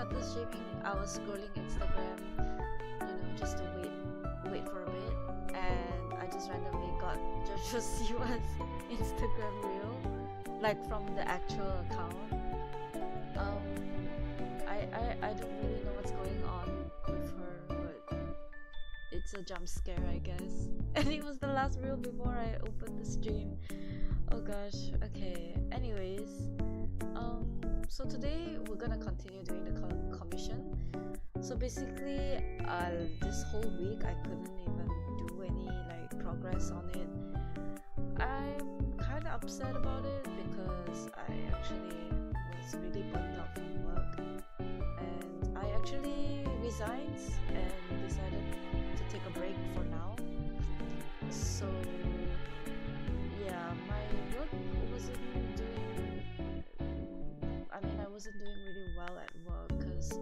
started streaming, I was scrolling Instagram, just to wait for a bit, and I just randomly got JoJo Siwa's Instagram reel, like from the actual account. I don't really know what's going on with her, but it's a jump scare, I guess. And it was the last reel before I opened the stream. Oh gosh. Okay. Anyways, so today we're gonna continue doing the commission. So basically, this whole week I couldn't even do any like progress on it. I'm kind of upset about it because I actually was really burnt out from work, and I actually resigned and decided to take a break for now. So yeah, my work wasn't doing, I wasn't doing really well at work because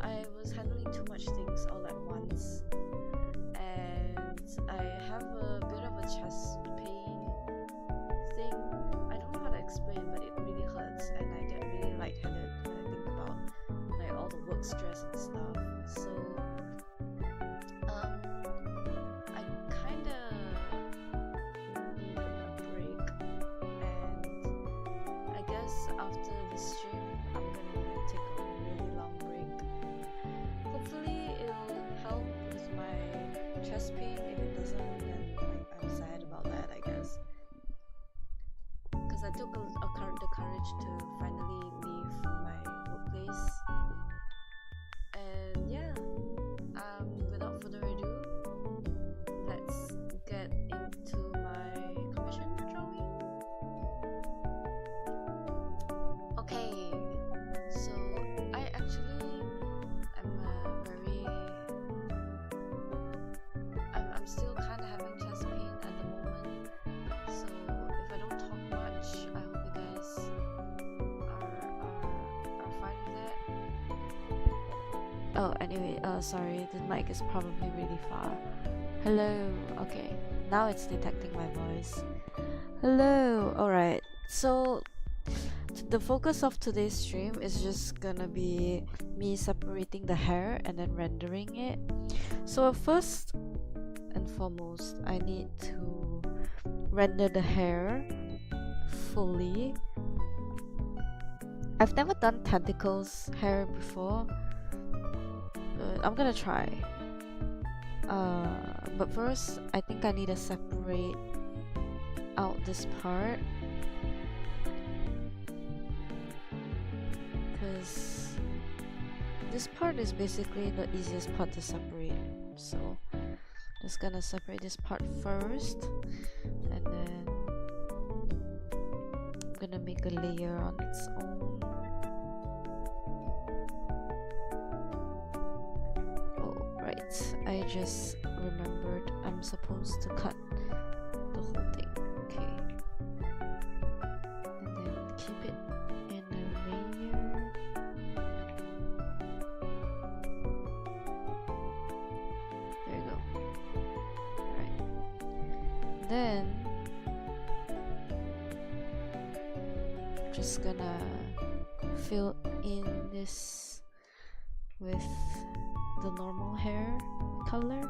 I was handling too much things all at once, and I have a bit of a chest pain thing. I don't know how to explain, but it really hurts, and I get really lightheaded when I think about like all the work stress and stuff. So I kinda need a break, and I guess after the stream I'm gonna take a really long break. Hopefully it'll help with my chest pain. If it doesn't, then I'm sad about that, I guess. Because I took the courage to finally leave my workplace. And yeah, without further ado, let's get into my commission, shall we? Okay, so I actually I'm still kind of having chest pain at the moment, so if I don't talk much, I hope you guys are fine with that. Oh, anyway, sorry, the mic is probably really far. Hello. Okay, now it's detecting my voice. Hello. Alright, so the focus of today's stream is just gonna be me separating the hair and then rendering it. So first and foremost, I need to render the hair fully. I've never done tentacles hair before, but I'm gonna try. But first, I think I need to separate out this part, because this part is basically the easiest part to separate. So just gonna separate this part first, and then I'm gonna make a layer on its own. Oh right, I just remembered I'm supposed to cut the whole thing. Okay, and then keep it in a layer. There you go. Alright, then just gonna fill in this with the normal hair color.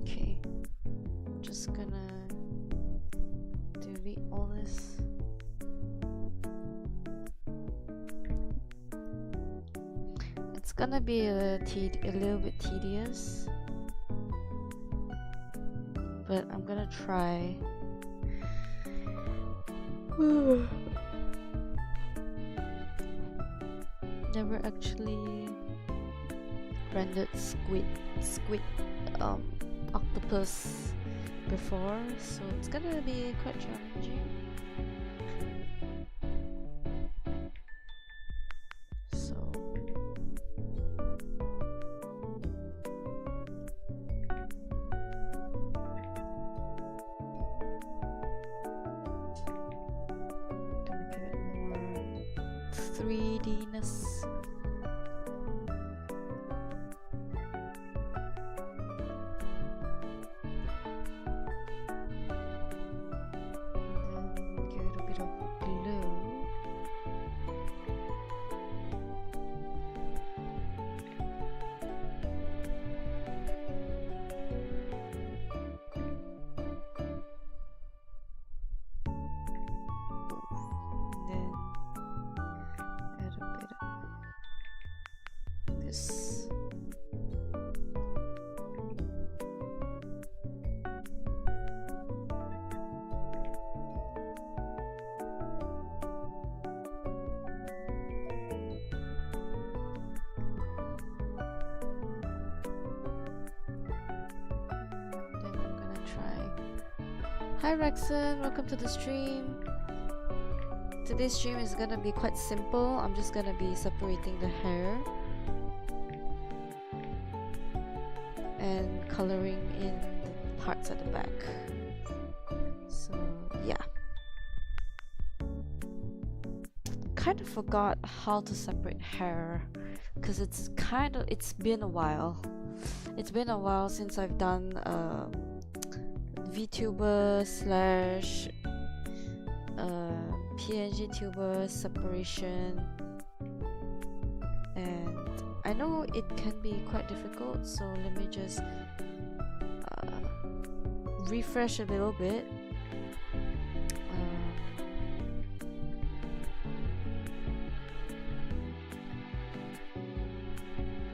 Okay, just gonna delete all this. It's gonna be a little bit tedious, but I'm gonna try. Never actually rendered squid octopus before, so it's gonna be quite challenging. So gonna give it more 3D-ness. Hi Rexon, welcome to the stream. Today's stream is gonna be quite simple. I'm just gonna be separating the hair and coloring in the parts at the back. So yeah. Kind of forgot how to separate hair because it's been a while. It's been a while since I've done Vtuber slash PNGtuber separation, and I know it can be quite difficult, so let me just refresh a little bit.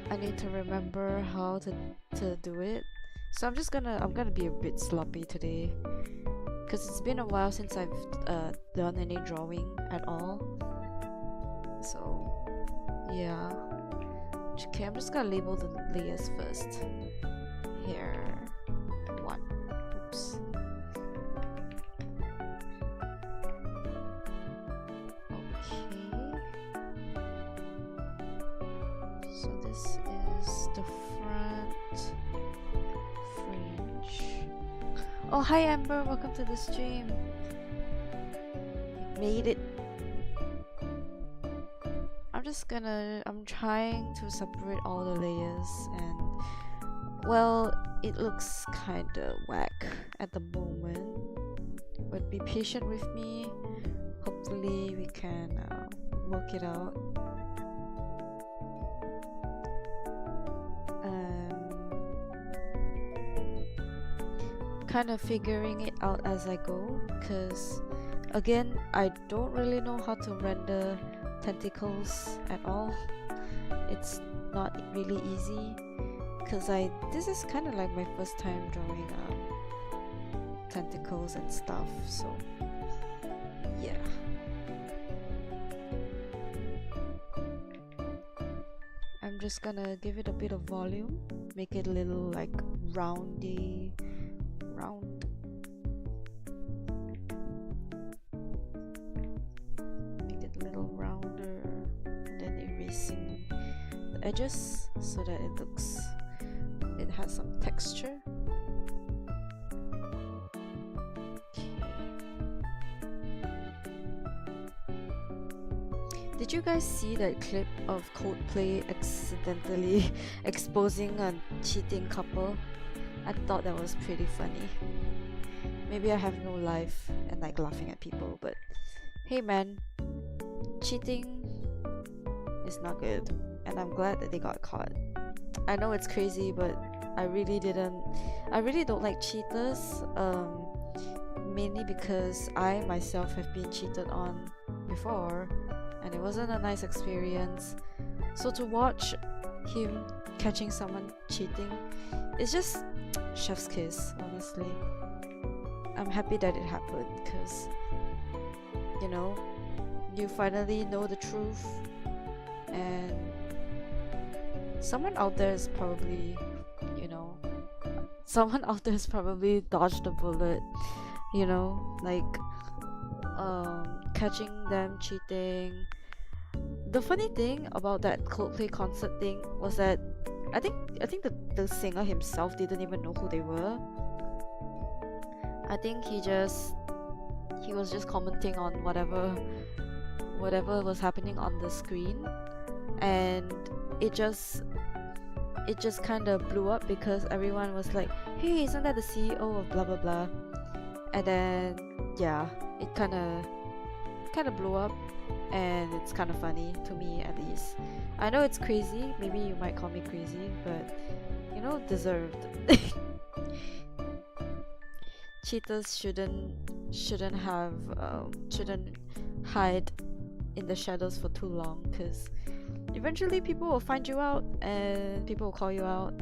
I need to remember how to do it. So I'm gonna be a bit sloppy today because it's been a while since I've done any drawing at all. So yeah. Okay, I'm just gonna label the layers first. Hair 1. Oops. Okay. So this is the front fringe. Oh, hi Amber, welcome to the stream. You made it. I'm trying to separate all the layers, and well, it looks kinda whack at the moment, but be patient with me. Hopefully we can work it out. Kind of figuring it out as I go, because again, I don't really know how to render tentacles at all. It's not really easy because this is kind of like my first time drawing tentacles and stuff, so yeah. I'm just gonna give it a bit of volume, make it a little like round. Make it a little rounder, and then erasing the edges so that it has some texture. Did you guys see that clip of Coldplay accidentally exposing a cheating couple? I thought that was pretty funny. Maybe I have no life and like laughing at people, but hey man, cheating is not good, and I'm glad that they got caught. I know it's crazy, but I really don't like cheaters, mainly because I myself have been cheated on before, and it wasn't a nice experience. So to watch him catching someone cheating, it's just chef's kiss, honestly. I'm happy that it happened because, you know, you finally know the truth, and someone out there is probably, you know, someone out there has probably dodged a bullet, you know, like catching them cheating. The funny thing about that Coldplay concert thing was that I think the singer himself didn't even know who they were. I think he was just commenting on whatever was happening on the screen, and it just kind of blew up because everyone was like, hey, isn't that the CEO of blah blah blah? And then yeah, it kind of blew up, and it's kind of funny to me, at least. I know it's crazy, maybe you might call me crazy, but you know, deserved. Cheaters shouldn't hide in the shadows for too long, because eventually people will find you out and people will call you out,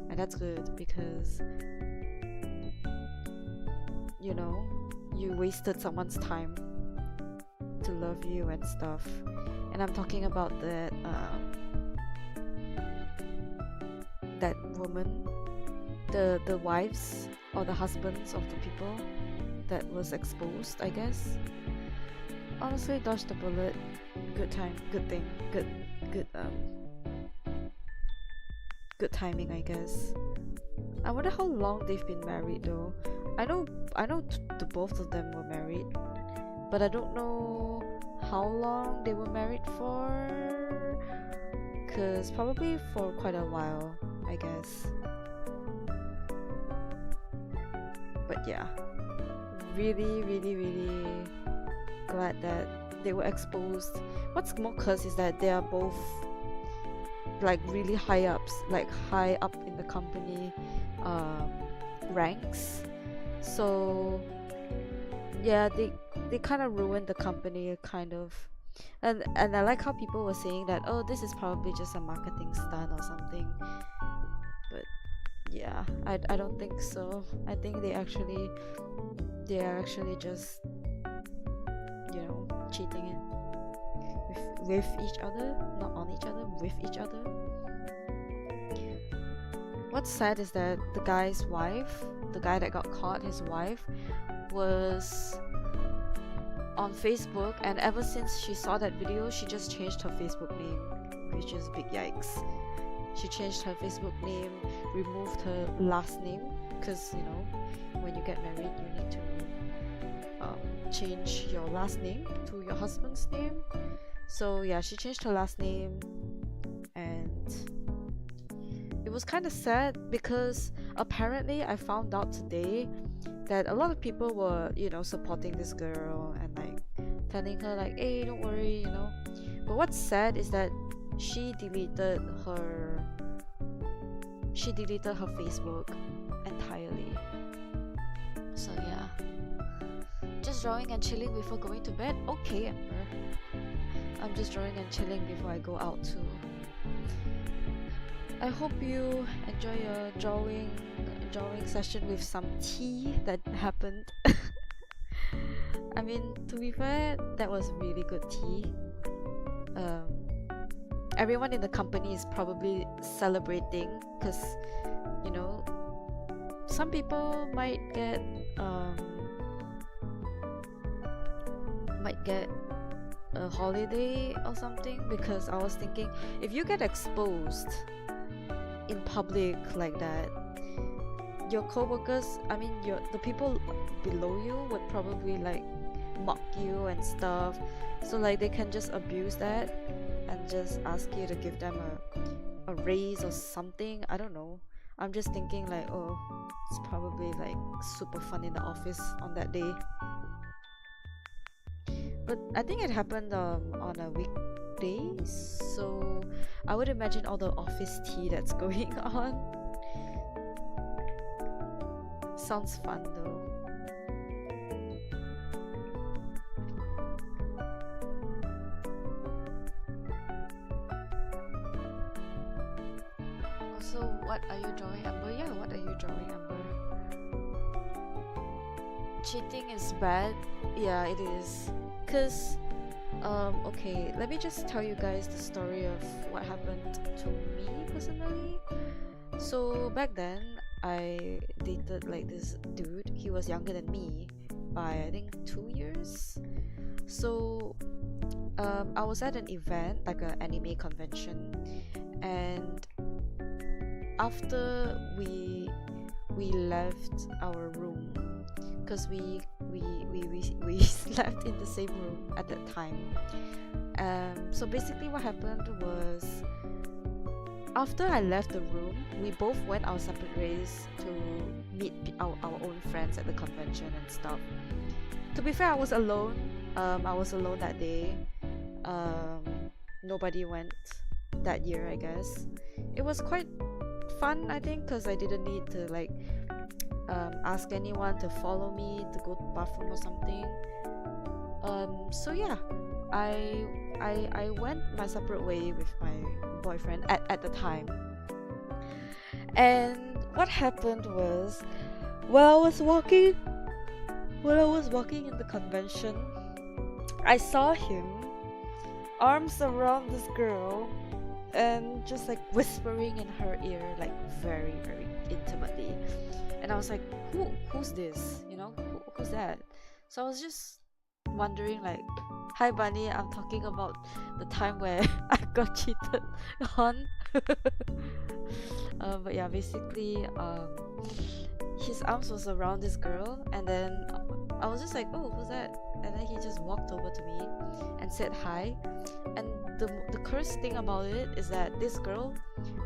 and that's good, because you know, you wasted someone's time to love you and stuff. And I'm talking about that woman, the wives or the husbands of the people that was exposed, I guess. Honestly, dodged the bullet. Good time, good thing, good timing, I guess. I wonder how long they've been married though. I know the both of them were married, but I don't know how long they were married for, cause probably for quite a while, I guess. But yeah, really glad that they were exposed. What's more cursed is that they are both like really high ups, like high up in the company ranks. So yeah, they kind of ruined the company, kind of. And I like how people were saying that, oh, this is probably just a marketing stunt or something. But yeah, I don't think so. I think they are actually just, you know, cheating it with each other, not on each other, with each other. What's sad is that the guy's wife, the guy that got caught, his wife, was on Facebook, and ever since she saw that video, she just changed her Facebook name, which is a big yikes. She changed her Facebook name, removed her last name, because you know, when you get married, you need to change your last name to your husband's name. So yeah, she changed her last name, and it was kind of sad because apparently I found out today that a lot of people were, you know, supporting this girl and like telling her like, hey, don't worry, you know. But what's sad is that she deleted her Facebook entirely. So yeah, just drawing and chilling before going to bed. Okay, Amber, I'm just drawing and chilling before I go out too. I hope you enjoy your drawing session with some tea that happened. I mean, to be fair, that was really good tea. Everyone in the company is probably celebrating because, you know, some people might get a holiday or something, because I was thinking, if you get exposed in public like that, your co-workers, I mean the people below you would probably like mock you and stuff, so like they can just abuse that and just ask you to give them a raise or something. I don't know, I'm just thinking like, oh, it's probably like super fun in the office on that day. But I think it happened on a weekday, so I would imagine all the office tea that's going on. Sounds fun though. Also, what are you drawing, Amber? Yeah, what are you drawing, Amber? Cheating is bad. Yeah, it is. Cause Okay, let me just tell you guys the story of what happened to me personally. So back then, I dated like this dude. He was younger than me by I think 2 years. So I was at an event, like an anime convention, and after we left our room, because we slept in the same room at that time. So basically what happened was, after I left the room, we both went our separate ways to meet our own friends at the convention and stuff. To be fair, I was alone. I was alone that day. Nobody went that year, I guess. It was quite fun, I think, because I didn't need to like ask anyone to follow me to go to the bathroom or something. So yeah, I went my separate way with my boyfriend at the time. And what happened was, while I was walking in the convention, I saw him arms around this girl and just like whispering in her ear, like very very intimately. And I was like, who's this, you know, who's that? So I was just wondering, like, hi bunny, I'm talking about the time where I got cheated on. But yeah, basically his arms was around this girl, and then I was just like, oh, who's that? And then he just walked over to me and said hi. And the cursed thing about it is that this girl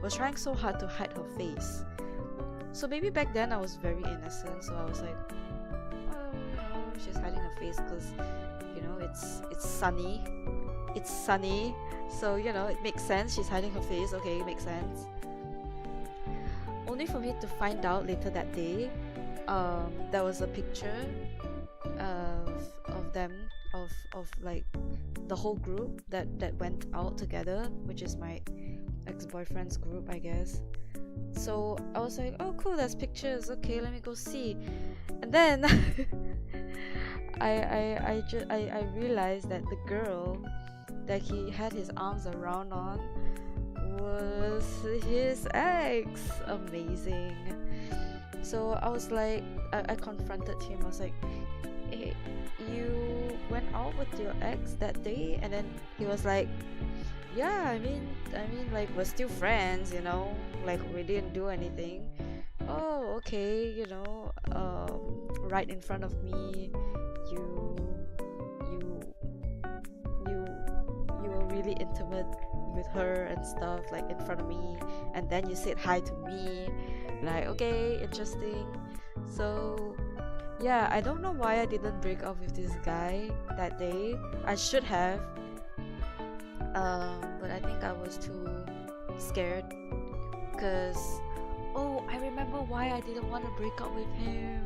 was trying so hard to hide her face. So maybe back then I was very innocent, so I was like, oh, you know, she's hiding her face because, you know, it's sunny. It's sunny, so you know, it makes sense. She's hiding her face. Okay, it makes sense. Only for me to find out later that day, there was a picture of them, of like the whole group that went out together, which is my ex-boyfriend's group, I guess. So I was like, oh cool, there's pictures, okay, let me go see. And then I realized that the girl that he had his arms around on was his ex. Amazing. So I was like, I confronted him. I was like, hey, you went out with your ex that day? And then he was like, yeah, I mean like, we're still friends, you know, like we didn't do anything. Oh, okay, you know, right in front of me, you were really intimate with her and stuff, like in front of me, and then you said hi to me. Like, okay, interesting. So yeah, I don't know why I didn't break up with this guy that day. I should have, but I think I was too scared. Because, oh, I remember why I didn't want to break up with him.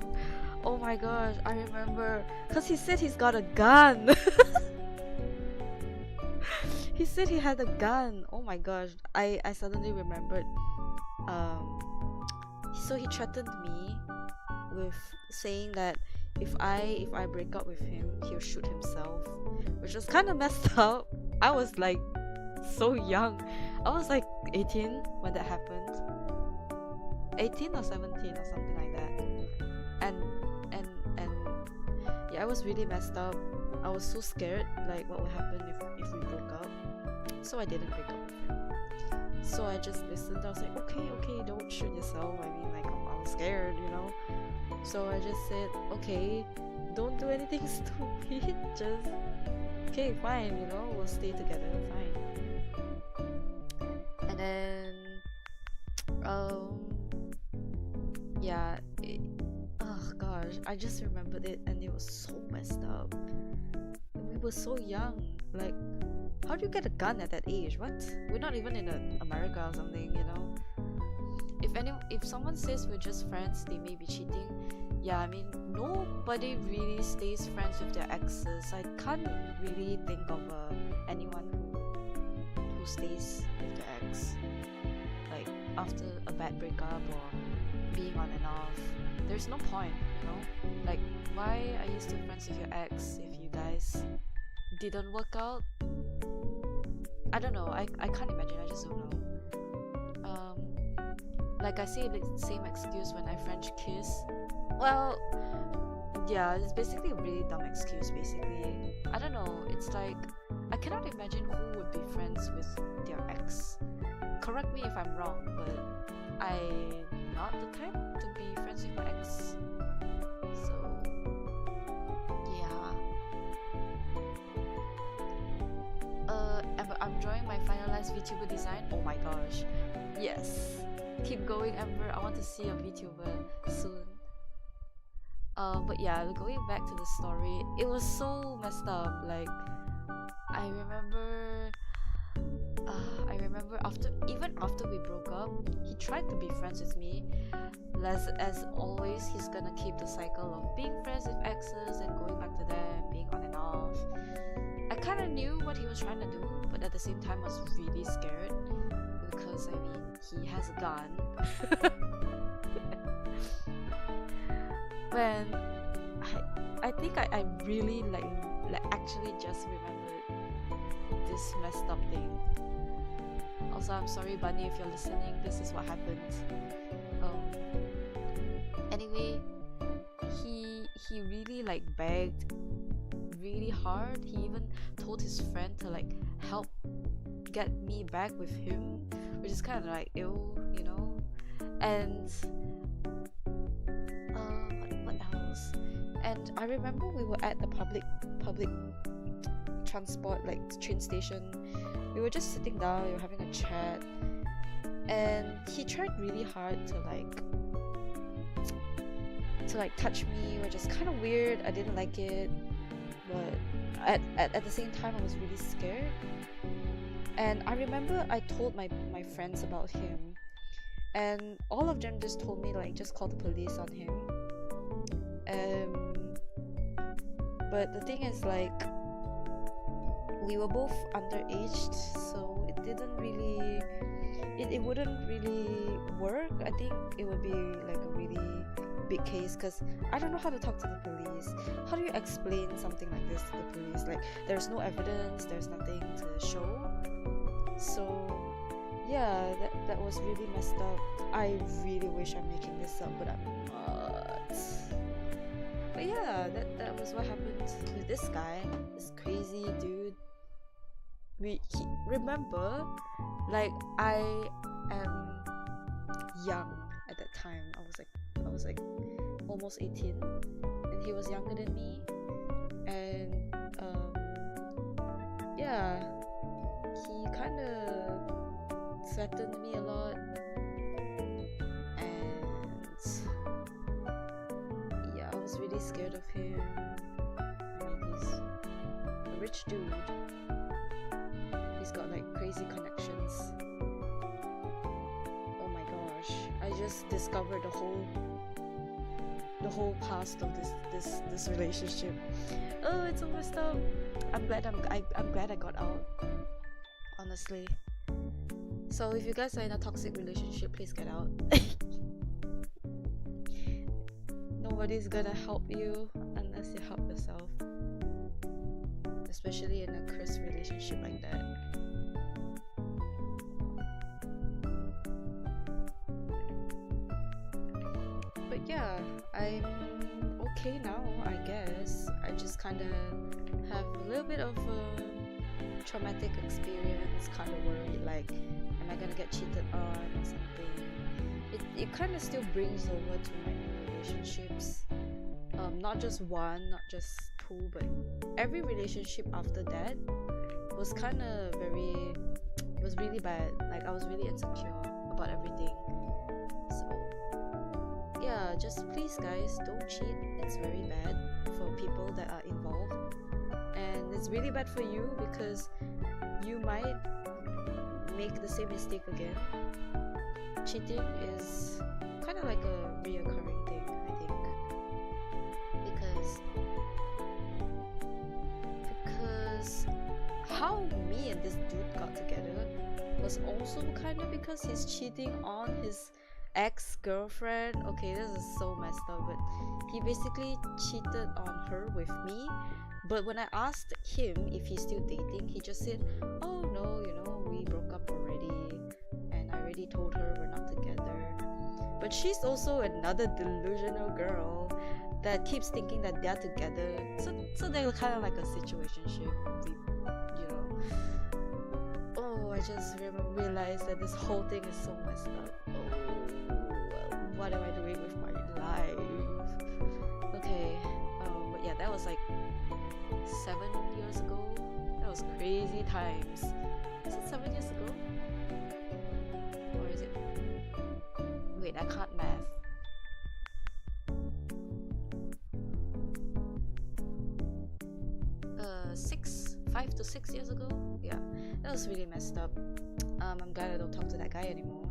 Oh my gosh, I remember, because he said he's got a gun. He said he had a gun. Oh my gosh, I suddenly remembered. So he threatened me with saying that if I break up with him, he'll shoot himself, which was kind of messed up. I was like so young. I was like 18 when that happened. 18 or 17 or something like that. And yeah, I was really messed up. I was so scared, like what would happen if we broke up. So I didn't break up with him. So I just listened. I was like, okay, don't shoot yourself. I mean, like, I was scared, you know. So I just said, okay, don't do anything stupid. Just, okay, fine, you know, we'll stay together, fine. And then, yeah, oh gosh, I just remembered it, and it was so messed up. We were so young. Like, how do you get a gun at that age? What? We're not even in America or something, you know. If someone says we're just friends, they may be cheating. Yeah, I mean, nobody really stays friends with their exes. I can't really think of anyone who stays with their ex, like after a bad breakup or being on and off. There's no point, you know. Like, why are you still friends with your ex if you guys didn't work out. I don't know, I can't imagine, I just don't know. Like I say the same excuse when I French kiss. Well, yeah, it's basically a really dumb excuse basically. I don't know, it's like, I cannot imagine who would be friends with their ex. Correct me if I'm wrong, but I'm not the type to be friends with my ex. So, yeah. I'm drawing my finalized VTuber design. Oh my gosh. Yes. Keep going, Amber. I want to see a VTuber soon. But yeah, going back to the story, it was so messed up. Like, I remember even after we broke up, he tried to be friends with me. As always, he's gonna keep the cycle of being friends with exes and going back to them, being on and off. I kind of knew what he was trying to do, but at the same time I was really scared because, I mean, he has a gun. When I think I really like actually just remembered this messed up thing. Also, I'm sorry, Bunny, if you're listening. This is what happened. Anyway, he really like begged really hard. He even told his friend to like help get me back with him, which is kind of like ill, you know. And what else? And I remember we were at the public transport, like train station. We were just sitting down, we were having a chat, and he tried really hard to touch me, which is kind of weird. I didn't like it, but at the same time I was really scared. And I remember I told my friends about him, and all of them just told me like, just call the police on him. But the thing is, like, we were both underaged, so it wouldn't really work. I think it would be like a really big case, because I don't know how to talk to the police. How do you explain something like this to the police? Like, there's no evidence, there's nothing to show. So yeah, that was really messed up. I really wish I'm making this up, but I'm not. But yeah, that was what happened with this guy, this crazy dude. Remember, like, I am young at that time. I was like almost 18, and he was younger than me. And yeah, he kind of threatened me a lot, and yeah, I was really scared of him. I mean, he's a rich dude. He's got like crazy connections. Oh my gosh, I just discovered the whole past of this relationship. Oh, it's so messed up. I'm glad I got out, honestly. So if you guys are in a toxic relationship, please get out. Nobody's gonna help you unless you help yourself, especially in a cursed relationship like that. But yeah, I'm okay now, I guess. I just kind of have a little bit of a traumatic experience, kind of worried, like, am I gonna get cheated on or something? It kind of still brings over to my new relationships. Not just one, not just two, but every relationship after that was kind of it was really bad. Like, I was really insecure about everything. So yeah, just please guys, don't cheat. It's very bad for people that are involved, and it's really bad for you because you might make the same mistake again. Cheating is kind of like a reoccurring thing, I think, because how me and this dude got together was also kind of because he's cheating on his ex-girlfriend. Okay, this is so messed up, but he basically cheated on her with me. But when I asked him if he's still dating, he just said, oh no, you know, we broke up already, and I already told her we're not together. But she's also another delusional girl that keeps thinking that they're together, so they're kind of like a situationship, you know. Oh, I just realized that this whole thing is so messed up. Oh, what am I doing with my life? Okay, but yeah, that was like 7 years ago. That was crazy times. Is it 7 years ago? Or is it? Wait, I can't math. 5 to 6 years ago. Yeah, that was really messed up. I'm glad I don't talk to that guy anymore.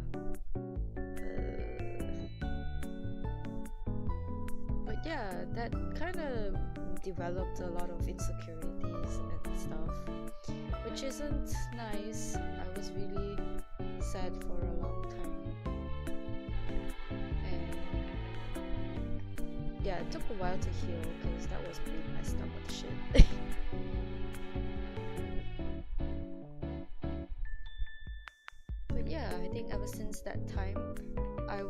But yeah, that kind of developed a lot of insecurities and stuff, which isn't nice. I was really sad for a long time, and yeah, it took a while to heal because that was pretty messed up with shit. But yeah, I think ever since that time, I have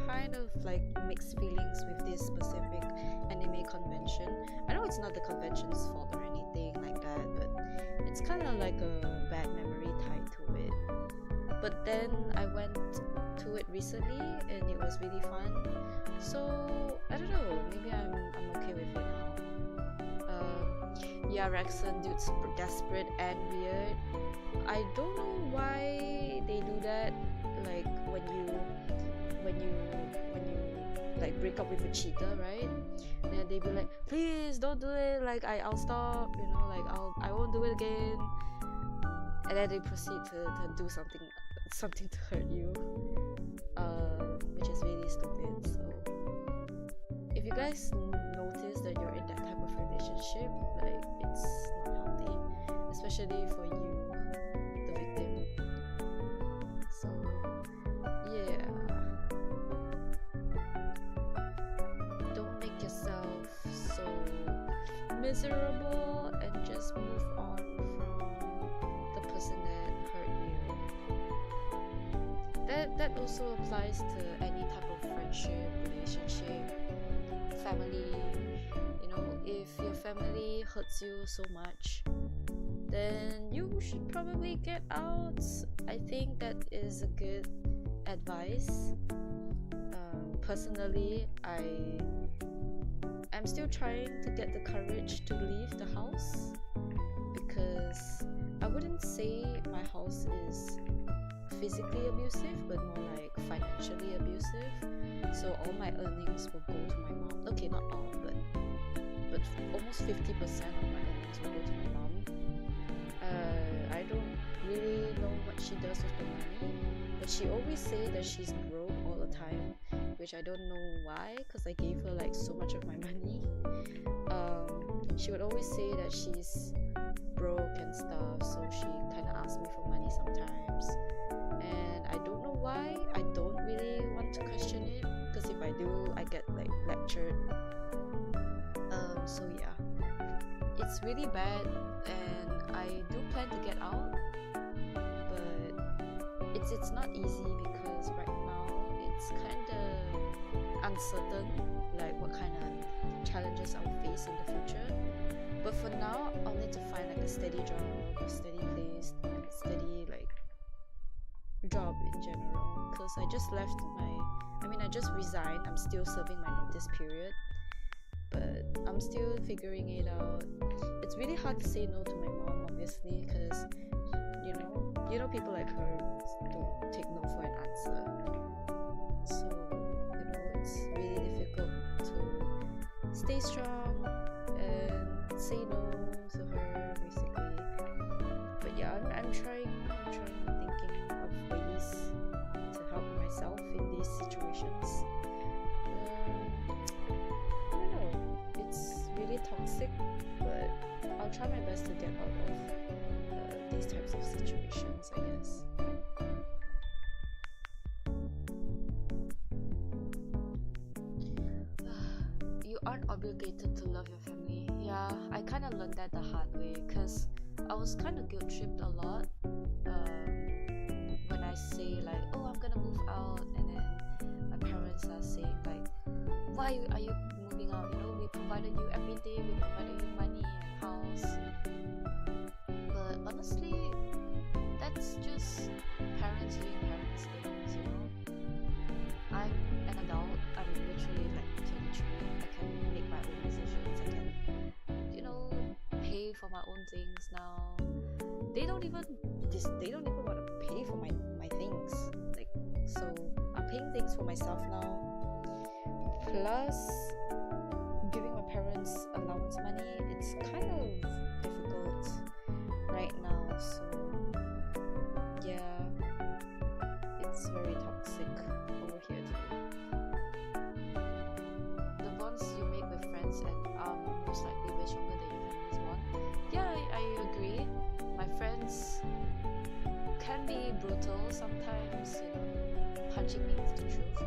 kind of like mixed feelings with this specific anime convention. I know it's not the convention's fault or anything like that, but it's kind of like a bad memory tied to it. But then I went to it recently and it was really fun. So I don't know, maybe I'm okay with it now. Yeah, Rexon, dude, super desperate and weird. I don't know why they do that. Like when you like break up with a cheater, right? Then they be like, please don't do it. Like I'll stop. You know, like I won't do it again. And then they proceed to do something to hurt you, which is really stupid. So if you guys notice that you're in that type of relationship, like it's not healthy, especially for you, the victim. So yeah, don't make yourself so miserable and just move on from the person that hurt you. That also applies to any type of friendship, relationship, family. You know, if your family hurts you so much, then you should probably get out. I think that is a good advice. Personally, I'm still trying to get the courage to leave the house, because I wouldn't say my house is physically abusive, but more like financially abusive. So all my earnings will go to my mom. Okay, not all, but almost 50% of my earnings will go to my mom. I don't really know what she does with the money, but she always say that she's broke all the time, which I don't know why, because I gave her like so much of my money. She would always say that she's broke and stuff, so she kind of asks me for money sometimes, and I don't know why. I don't really want to question it, because if I do, I get like lectured. So yeah, it's really bad, and I do plan to get out, but it's not easy, because right now it's kind of uncertain, like what kind of challenges I'll face in the future. But for now, I'll need to find like a steady job, a steady place, a steady like job in general, because I just I just resigned. I'm still serving my notice period, but I'm still figuring it out. It's really hard to say no to my mom, obviously, because you know people like her don't take no for an answer. So it's really difficult to stay strong and say no to her, basically. But yeah, I'm trying thinking of ways to help myself in these situations. I don't know, it's really toxic, but I'll try my best to get out of these types of situations, I guess. obligated to love your family. Yeah, I kind of learned that the hard way because I was kind of guilt tripped a lot when I say like, oh, I'm gonna move out, and then my parents are saying like, why are you moving out? You know, we provided you everything, we provided you money and house. But honestly, that's just parents doing parents things, you know. I'm an adult. I'm literally like 23. I can make my own decisions. I can, you know, pay for my own things now. They don't even want to pay for my things. Like, so I'm paying things for myself now. Plus, giving my parents allowance money. It's kind of difficult right now. So yeah, it's very toxic over here too. The bonds you make with friends and most likely way stronger than your family's bond. Yeah, I agree. My friends can be brutal sometimes, you know, punching me with the truth.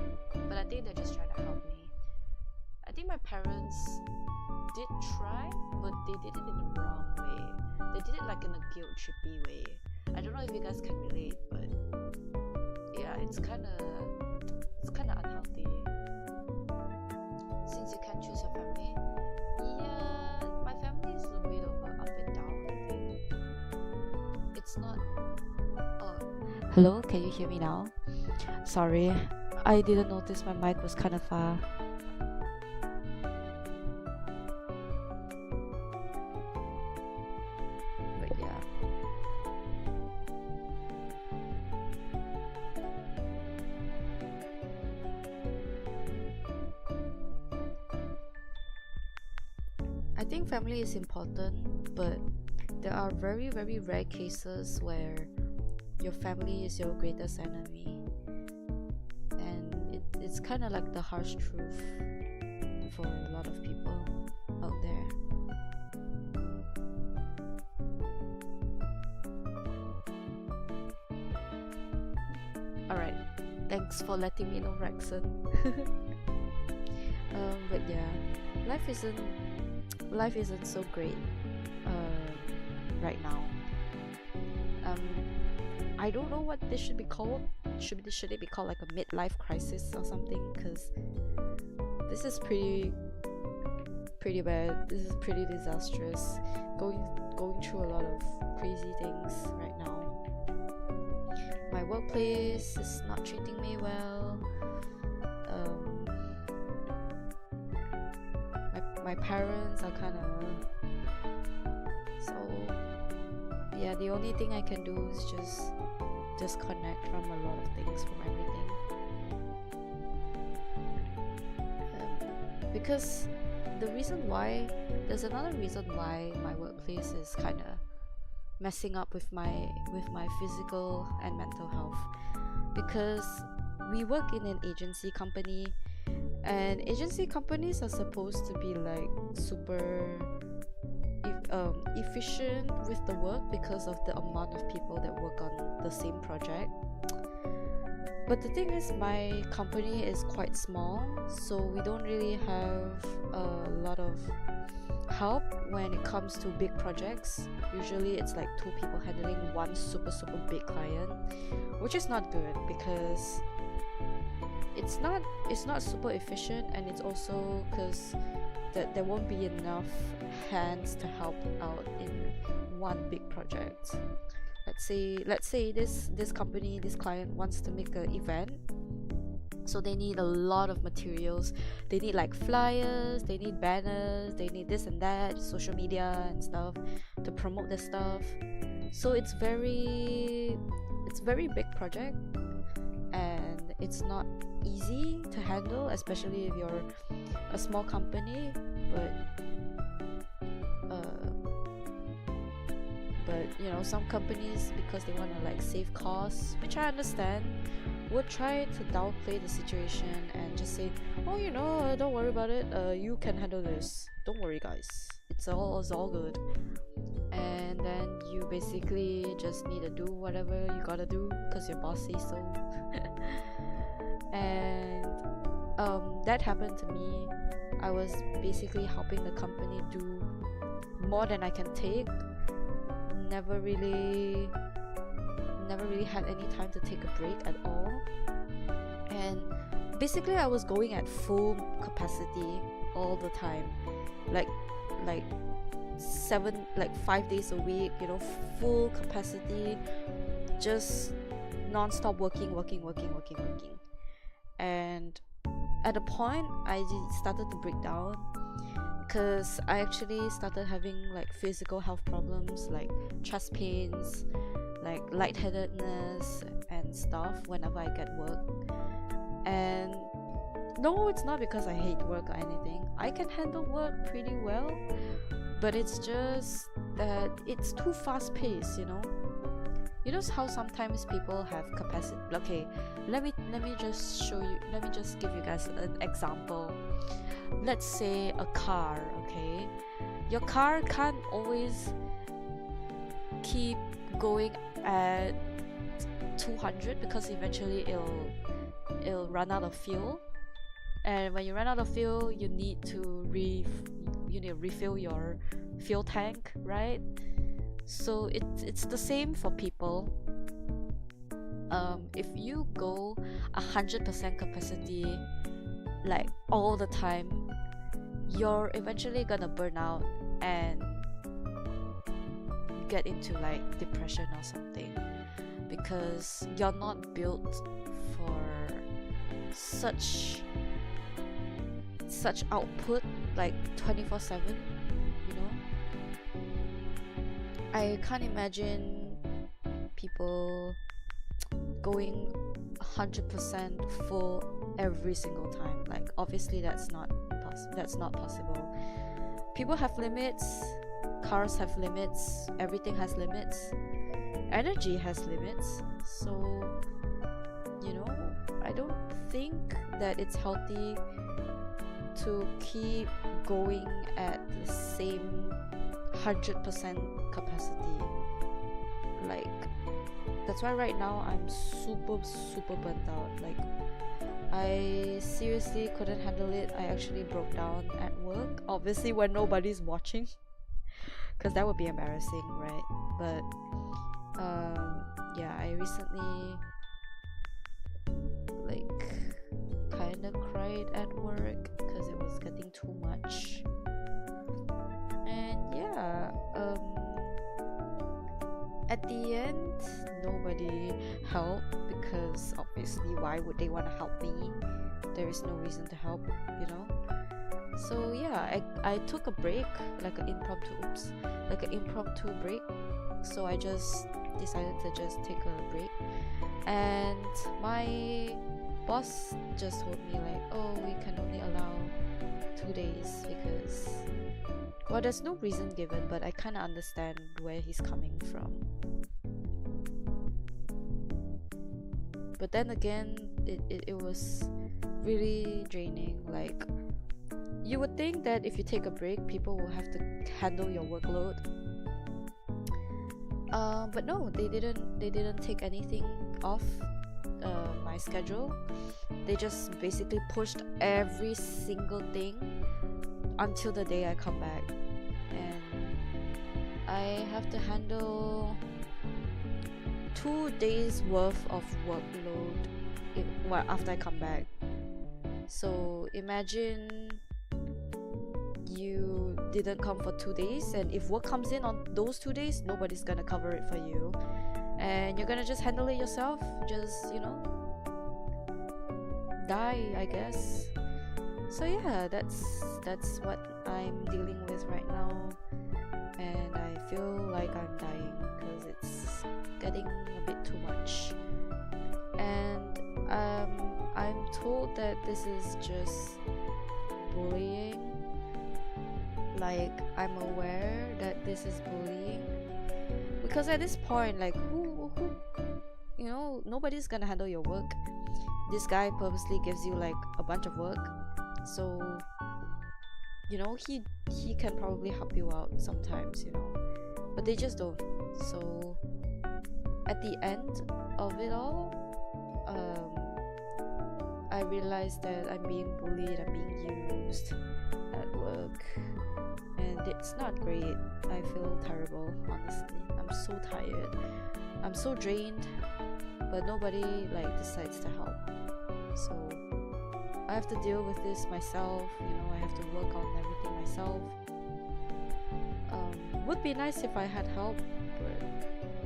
But I think they're just trying to help me. I think my parents did try, but they did it in the wrong way. They did it like in a guilt trippy way. I don't know if you guys can relate, but yeah, it's kind of unhealthy. Since you can't choose your family, yeah, my family is a bit of a up and down. I think it's not. Oh, hello, can you hear me now? Sorry, I didn't notice my mic was kind of far. But yeah. I think family is important, but there are very, very rare cases where your family is your greatest enemy. And it's kind of like the harsh truth for a lot of people out there. Alright, thanks for letting me know, Rexon. But yeah, life isn't so great right now. I don't know what this should be called. Should it be called like a midlife crisis or something? Because this is pretty bad. This is pretty disastrous. Going through a lot of crazy things right now. My workplace is not treating me well. My parents are kind of, so yeah, the only thing I can do is just disconnect from a lot of things, from everything, because there's another reason why my workplace is kind of messing up with my physical and mental health, because we work in an agency company. And agency companies are supposed to be like super efficient with the work because of the amount of people that work on the same project. But the thing is, my company is quite small, so we don't really have a lot of help when it comes to big projects. Usually it's like 2 people handling one super big client, which is not good because it's not super efficient, and it's also because there won't be enough hands to help out in one big project. Let's say this company, this client wants to make an event, so they need a lot of materials. They need like flyers, they need banners, they need this and that, social media and stuff to promote their stuff. So it's very big project, and it's not easy to handle, especially if you're a small company. But you know, some companies, because they want to like save costs, which I understand, would try to downplay the situation and just say, oh, you know, don't worry about it, you can handle this, don't worry guys, it's all good. And then you basically just need to do whatever you gotta do because your boss says so. And that happened to me I was basically helping the company do more than I can take. Never really had any time to take a break at all. And basically I was going at full capacity all the time, like 5 days a week, you know, full capacity, just non-stop working. And at a point I started to break down, because I actually started having like physical health problems, like chest pains, like lightheadedness and stuff whenever I get work. And no, it's not because I hate work or anything. I can handle work pretty well, but it's just that it's too fast paced, you know. You know how sometimes people have capacity. Okay, let me just show you. Let me just give you guys an example. Let's say a car. Okay, your car can't always keep going at 200 because eventually it'll run out of fuel. And when you run out of fuel, you need to refill your fuel tank, right? So it's the same for people. If you go 100% capacity like all the time, you're eventually gonna burn out and get into like depression or something, because you're not built for such output like 24/7, you know. I can't imagine people going 100% full every single time. Like obviously that's not possible. People have limits, cars have limits, everything has limits, energy has limits. So, you know, I don't think that it's healthy to keep going at the same 100% capacity. Like, that's why right now I'm super burnt out. Like, I seriously couldn't handle it. I actually broke down at work, obviously when nobody's watching, because that would be embarrassing, right? But yeah, I recently like kind of cried at work because it was getting too much. And yeah, at the end nobody helped, because obviously why would they want to help me? There is no reason to help, you know. So yeah, I took a break, like an impromptu break. So I just decided to just take a break, and my boss just told me like, oh, we can only allow 2 days, because, well, there's no reason given, but I kind of understand where he's coming from. But then again, it was really draining. Like, you would think that if you take a break, people will have to handle your workload. But no, they didn't take anything off my schedule. They just basically pushed every single thing until the day I come back, and I have to handle 2 days worth of workload after I come back. So imagine you didn't come for 2 days, and if work comes in on those 2 days, nobody's gonna cover it for you, and you're gonna just handle it yourself. Just, you know, die, I guess. So yeah, that's what I'm dealing with right now, and I feel like I'm dying because it's getting a bit too much. And I'm told that this is just bullying. Like, I'm aware that this is bullying, because at this point, like, who you know, nobody's gonna handle your work. This guy purposely gives you like a bunch of work, so, you know, he can probably help you out sometimes, you know, but they just don't. So at the end of it all, I realized that I'm being bullied, I'm being used at work, and it's not great. I feel terrible, honestly. I'm so tired, I'm so drained, but nobody like decides to help. So I have to deal with this myself, you know, I have to work on everything myself. Would be nice if I had help, but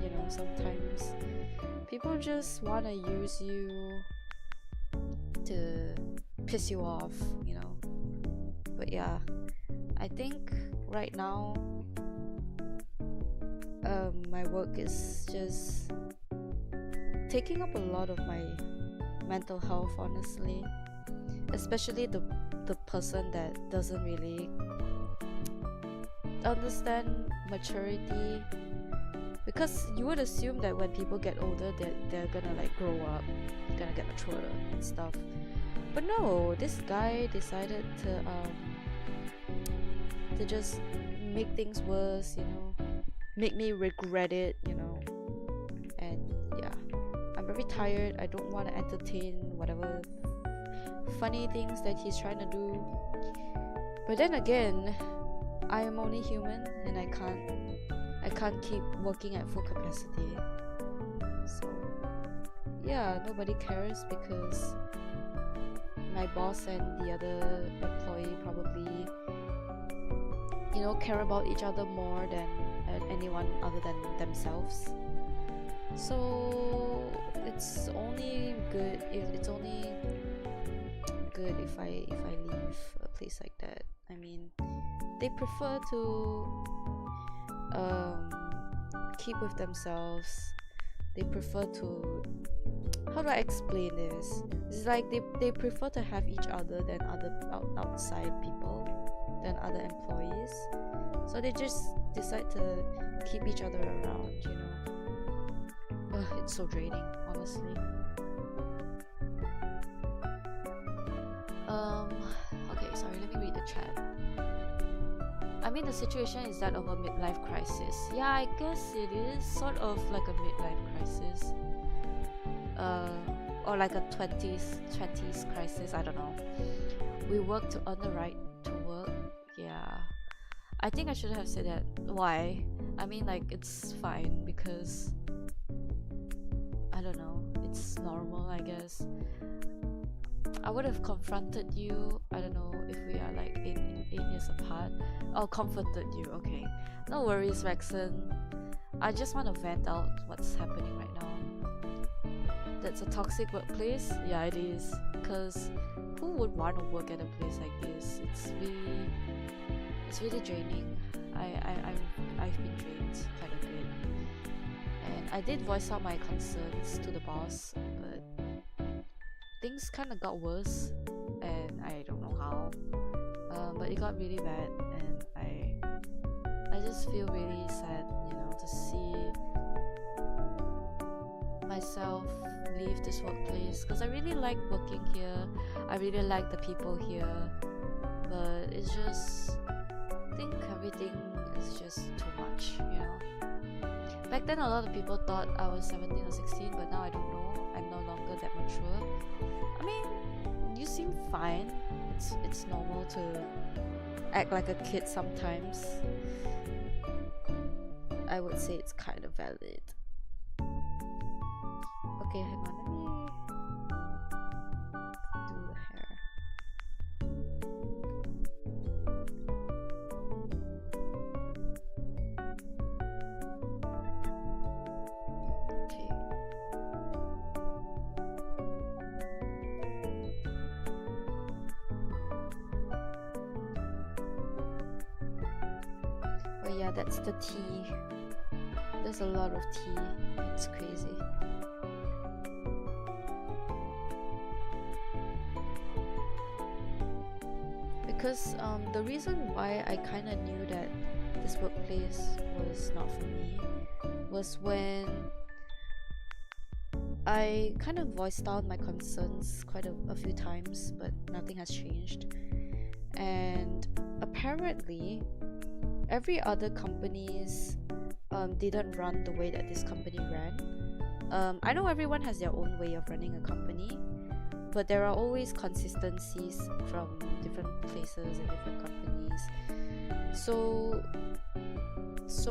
you know, sometimes people just want to use you to piss you off, you know. But yeah, I think right now my work is just taking up a lot of my mental health, honestly, especially the person that doesn't really understand maturity, because you would assume that when people get older they're gonna like grow up, gonna get mature and stuff, but no, this guy decided to just make things worse, you know, make me regret it, you know. And yeah, I'm very tired. I don't want to entertain whatever funny things that he's trying to do, but then again, I am only human and I can't keep working at full capacity. So yeah, nobody cares because my boss and the other employee probably, you know, care about each other more than anyone other than themselves. So it's only good if I leave a place like that. I mean, they prefer to keep with themselves. They prefer to, how do I explain this? It's like they prefer to have each other than other outside people, than other employees. So they just decide to keep each other around, you know. It's so draining, honestly. Okay, sorry, let me read the chat. I mean, the situation is that of a midlife crisis. Yeah, I guess it is sort of like a midlife crisis. Or like a 20s crisis, I don't know. We work to earn the right to work. Yeah. I think I should have said that. Why? I mean, like, it's fine because I don't know, it's normal, I guess. I would have confronted you, I don't know, if we are like 8 years apart. Oh, comforted you, okay. No worries, Rexon. I just want to vent out what's happening right now. That's a toxic workplace? Yeah, it is. Because who would want to work at a place like this? It's really draining. I've been drained quite a bit. And I did voice out my concerns to the boss, but things kind of got worse, and I don't know how, but it got really bad, and I just feel really sad, you know, to see myself leave this workplace, because I really like working here, I really like the people here, but it's just, I think everything is just too much, you know. Back then a lot of people thought I was 17 or 16, but now I don't know, I'm no longer that mature. I mean, you seem fine. It's normal to act like a kid sometimes. I would say it's kind of valid. Okay, hang on, let me do the hair. Okay. Oh yeah, that's the tea. There's a lot of tea. It's crazy. Because the reason why I kind of knew that this workplace was not for me was when I kind of voiced out my concerns quite a few times, but nothing has changed. And apparently every other companies didn't run the way that this company ran. I know everyone has their own way of running a company, but there are always consistencies from different places and different companies. So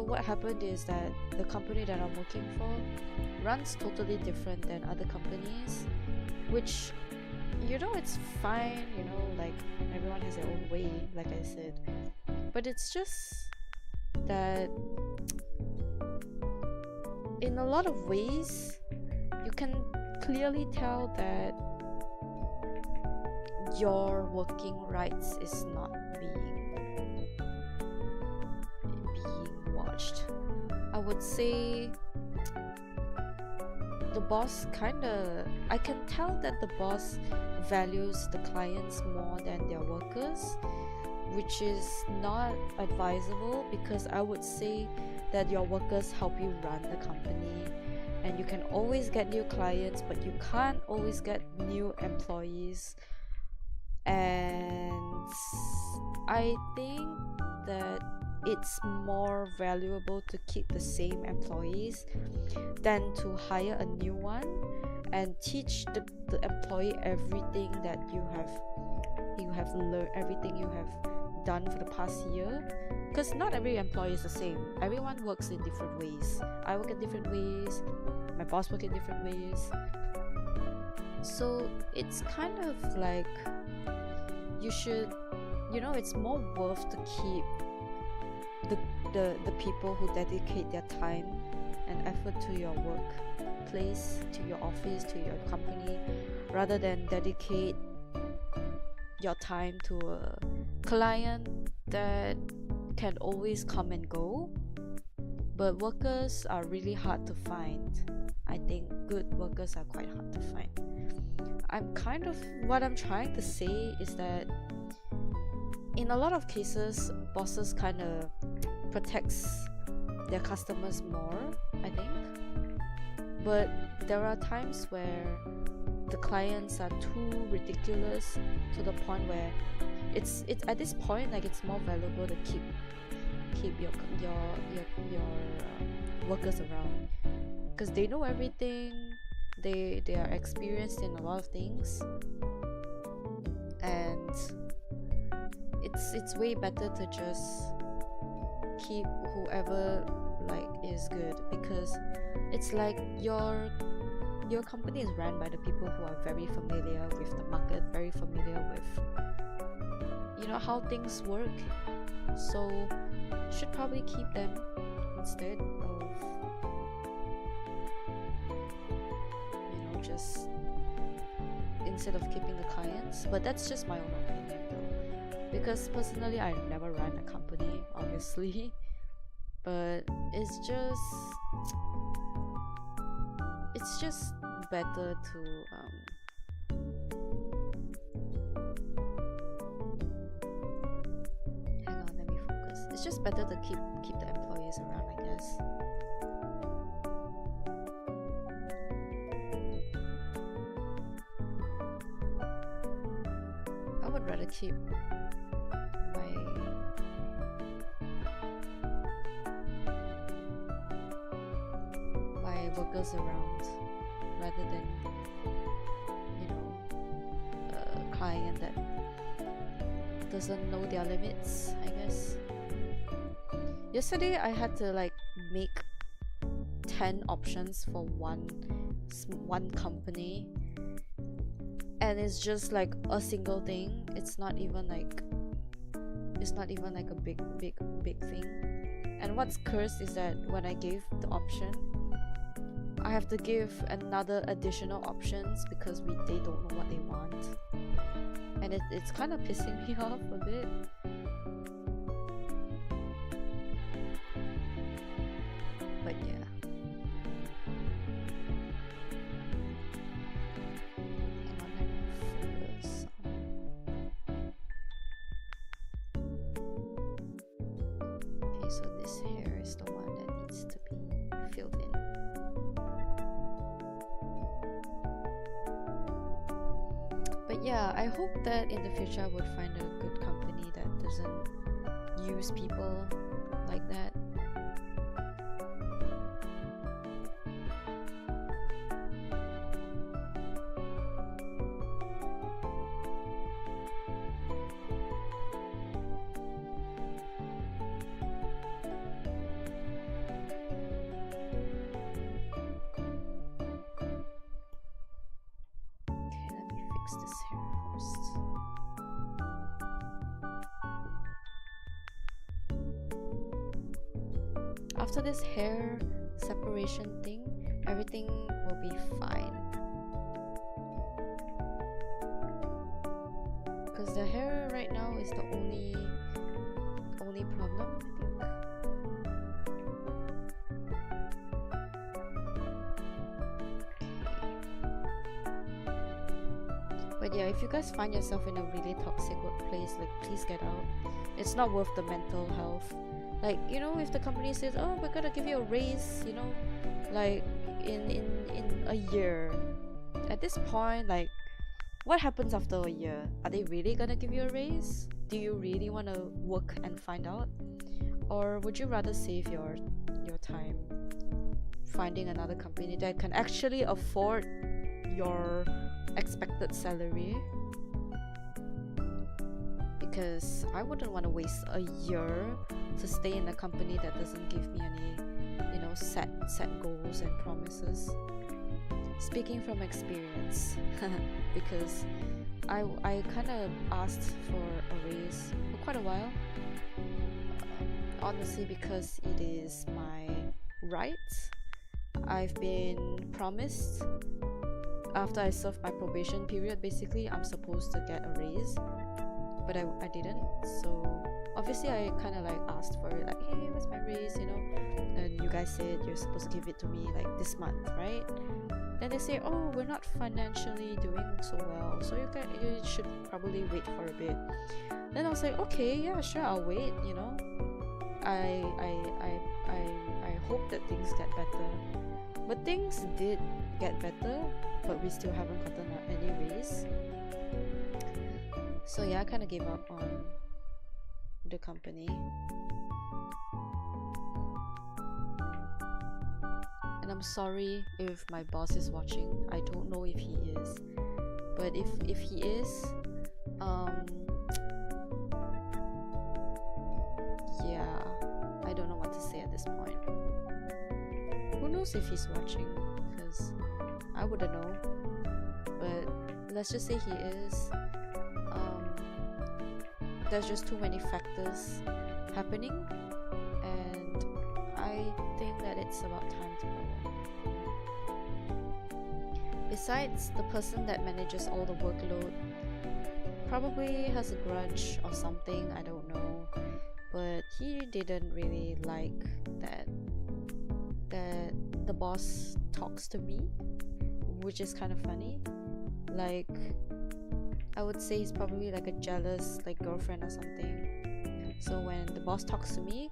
what happened is that the company that I'm working for runs totally different than other companies, which, you know, it's fine, you know, like everyone has their own way, like I said, but it's just that in a lot of ways you can clearly tell that your working rights is not being watched. I would say the boss I can tell that the boss values the clients more than their workers, which is not advisable, because I would say that your workers help you run the company, and you can always get new clients, but you can't always get new employees. And I think that it's more valuable to keep the same employees than to hire a new one and teach the employee everything that you have learned, everything you have done for the past year, because not every employee is the same. Everyone works in different ways. I work in different ways, my boss works in different ways, so it's kind of like you should, you know, it's more worth to keep the people who dedicate their time and effort to your workplace, to your office, to your company, rather than dedicate your time to a client that can always come and go. But workers are really hard to find. I think good workers are quite hard to find. What I'm trying to say is that in a lot of cases, bosses kind of protects their customers more, I think. But there are times where the clients are too ridiculous to the point where it's at this point, like, it's more valuable to keep your workers around, because they know everything. They are experienced in a lot of things, and it's way better to just keep whoever like is good, because it's like your company is run by the people who are very familiar with the market, very familiar with, you know, how things work. So you should probably keep them instead of, instead of keeping the clients. But that's just my own opinion though, because personally I never run a company, obviously, but it's just better to hang on, let me focus. It's just better to keep the employees around, I guess. I would rather keep my workers around rather than, you know, a client that doesn't know their limits, I guess. Yesterday I had to like make 10 options for one company, and it's just like a single thing. It's not even like a big thing. And what's cursed is that when I gave the option, I have to give another additional options because they don't know what they want, and it's kind of pissing me off a bit. But yeah. So this hair is the one that needs to be filled in. But yeah, I hope that in the future I would find a good company that doesn't use people like that. after this hair separation thing, everything will be fine. Because the hair right now is the only problem, I think. But yeah, if you guys find yourself in a really toxic workplace, like, please get out. It's not worth the mental health. Like, you know, if the company says, oh, we're gonna give you a raise, you know, like in a year, at this point, like, what happens after a year? Are they really gonna give you a raise? Do you really want to work and find out? Or would you rather save your time finding another company that can actually afford your expected salary? Because I wouldn't want to waste a year to stay in a company that doesn't give me any, you know, set goals and promises. Speaking from experience, because I kind of asked for a raise for quite a while, honestly, because it is my right. I've been promised after I served my probation period, basically I'm supposed to get a raise, but I didn't. So obviously I kind of like asked for it, like, hey, where's my raise, you know, and you guys said you're supposed to give it to me like this month, right? Then they say, oh, we're not financially doing so well, so you should probably wait for a bit. Then I was like, okay, yeah, sure, I'll wait, you know. I hope that things get better. But things did get better, but we still haven't gotten any raise. So yeah, I kind of gave up on the company. And I'm sorry if my boss is watching. I don't know if he is, but if he is, yeah, I don't know what to say at this point. Who knows if he's watching, because I wouldn't know. But let's just say he is. There's just too many factors happening, and I think that it's about time to go. Besides, the person that manages all the workload probably has a grudge or something, I don't know, but he didn't really like that the boss talks to me, which is kind of funny. Like, I would say he's probably like a jealous like girlfriend or something. So when the boss talks to me,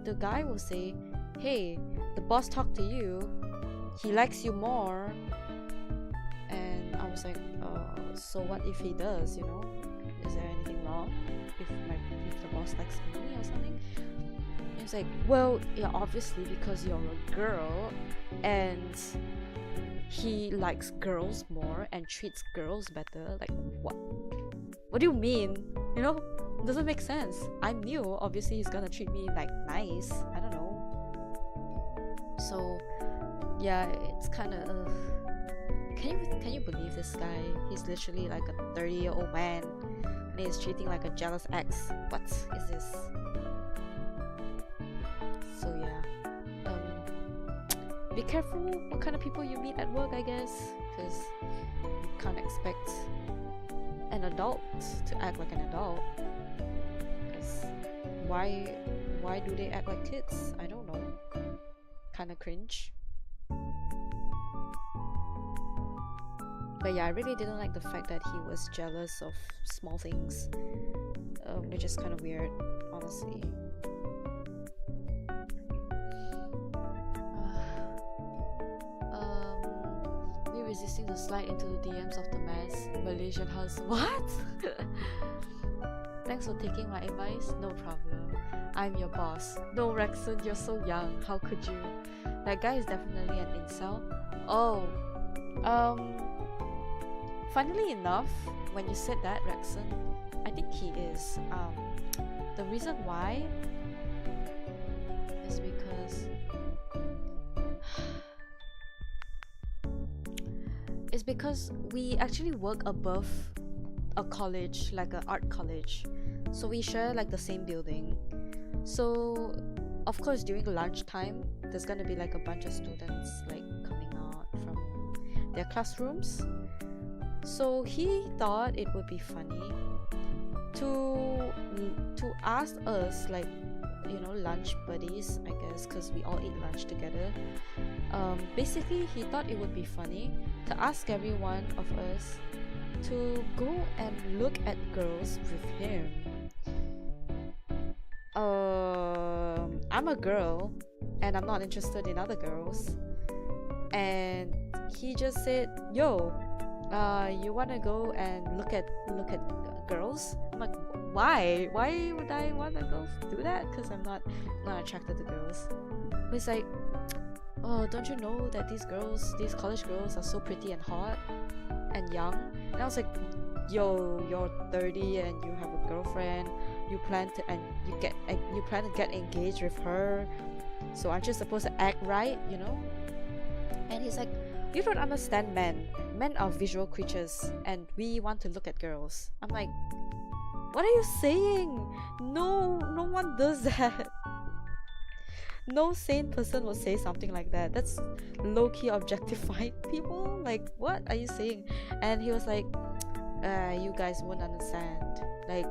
the guy will say, hey, the boss talked to you, he likes you more. And I was like, so what if he does, you know? Is there anything wrong if the boss likes me or something? And he's like, well, yeah, obviously because you're a girl and he likes girls more and treats girls better. Like, what do you mean? You know, it doesn't make sense. I'm new, obviously he's gonna treat me like nice, I don't know. So yeah, it's kind of can you believe this guy? He's literally like a 30-year-old man and he's treating like a jealous ex. What is this? So yeah, be careful what kind of people you meet at work, I guess, because you can't expect an adult to act like an adult. Because why do they act like kids? I don't know. Kind of cringe. But yeah, I really didn't like the fact that he was jealous of small things, which is kind of weird, honestly. Me resisting the slide into the DMs of the Malaysian house. What? Thanks for taking my advice. No problem. I'm your boss. No, Rexon, you're so young. How could you? That guy is definitely an incel. Oh, funnily enough, when you said that, Rexon, I think he is. The reason why is because we actually work above a college, like an art college, so we share like the same building. So of course, during lunchtime, there's gonna be like a bunch of students like coming out from their classrooms. So he thought it would be funny to ask us, like, you know, lunch buddies, I guess, because we all eat lunch together. Basically, he thought it would be funny to ask every one of us to go and look at girls with him. I'm a girl and I'm not interested in other girls, and he just said, yo, you wanna go and look at girls? I'm like, why would I want to go do that? Because I'm not attracted to girls. But he's like, oh, don't you know that these college girls are so pretty and hot and young? And I was like, yo, you're 30 and you have a girlfriend, you plan to get engaged with her, so aren't you supposed to act right, you know? And he's like, you don't understand men are visual creatures and we want to look at girls. I'm like, what are you saying? No one does that. No sane person will say something like that. That's low-key objectifying people. Like, what are you saying? And he was like, you guys won't understand. Like,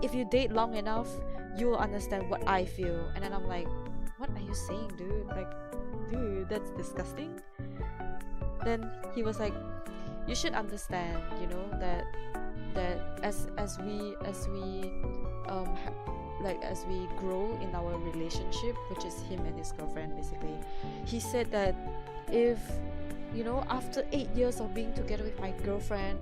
if you date long enough, you will understand what I feel. And then I'm like, what are you saying, dude? Like, dude, that's disgusting. Then he was like, you should understand, you know, that as we grow in our relationship, which is him and his girlfriend basically, he said that if, you know, after 8 years of being together with my girlfriend,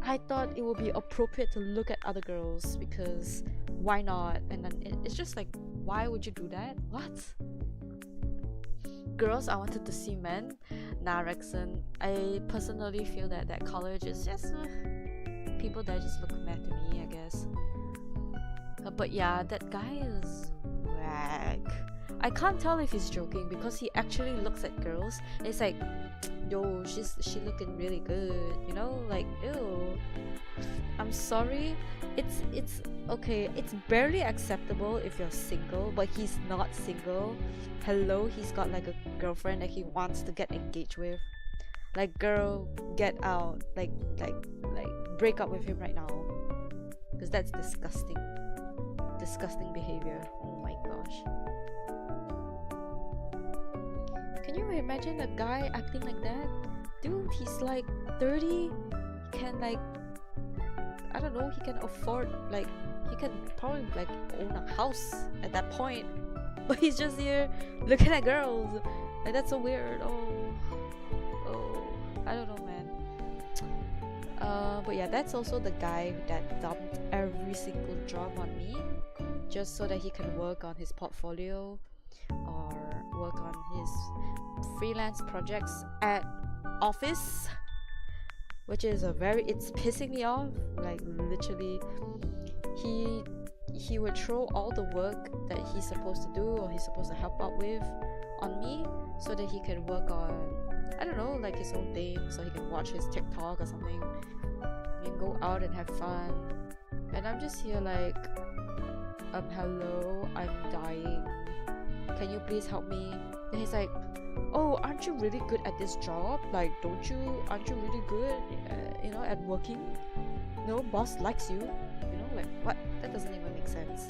I thought it would be appropriate to look at other girls, because why not? And then it's just like, why would you do that? What? Girls, I wanted to see men. Nah, Rexon, I personally feel that college is just people that just look mad to me, I guess. But yeah, that guy is whack. I can't tell if he's joking because he actually looks at girls and it's like, yo, she looking really good, you know, like, ew. I'm sorry, it's okay, it's barely acceptable if you're single, but he's not single. Hello, he's got like a girlfriend that he wants to get engaged with. Like, girl, get out. Like break up with him right now, because that's disgusting behavior. Oh my gosh. Can you imagine a guy acting like that? Dude, he's like 30. He can, like, I don't know, he can afford, like, he can probably like own a house at that point. But he's just here looking at girls. Like, that's so weird. Oh, I don't know, man. But yeah, that's also the guy that dumped every single job on me just so that he can work on his portfolio or work on his freelance projects at office, which is it's pissing me off. Like, literally, he would throw all the work that he's supposed to do or he's supposed to help out with on me so that he can work on, I don't know, like his own thing, so he can watch his TikTok or something. He can go out and have fun. And I'm just here like, hello, I'm dying. Can you please help me? And he's like, oh, aren't you really good at this job? Like, aren't you really good, you know, at working? No, boss likes you. You know, like, what? That doesn't even make sense.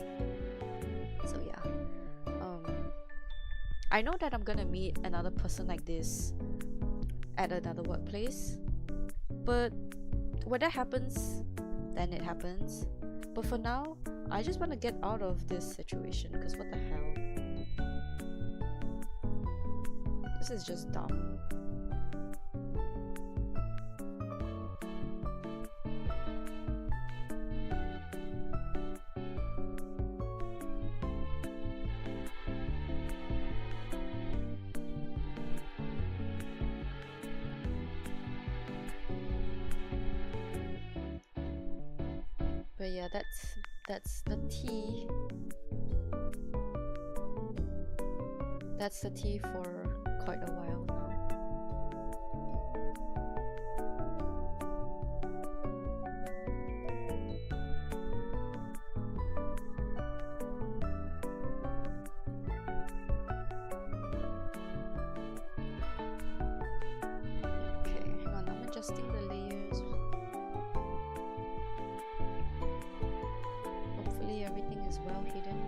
So yeah, I know that I'm gonna meet another person like this at another workplace, but when that happens, then it happens. But for now, I just want to get out of this situation, because what the hell? This is just dumb. But yeah, that's the tea. That's the tea for quite a while now. adjusting the layers. Hopefully everything is well hidden.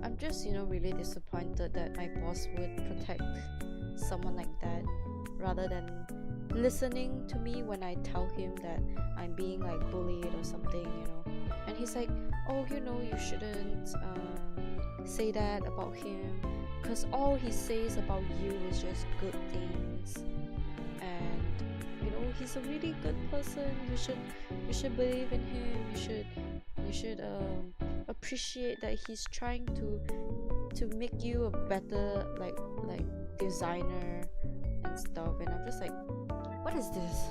I'm just, really disappointed that my boss would protect someone like that rather than listening to me when I tell him that I'm being like bullied or something, And he's like, oh, you shouldn't say that about him because all he says about you is just good things, and he's a really good person. You should believe in him. You should appreciate that he's trying to make you a better like designer and stuff. And I'm just like, what is this?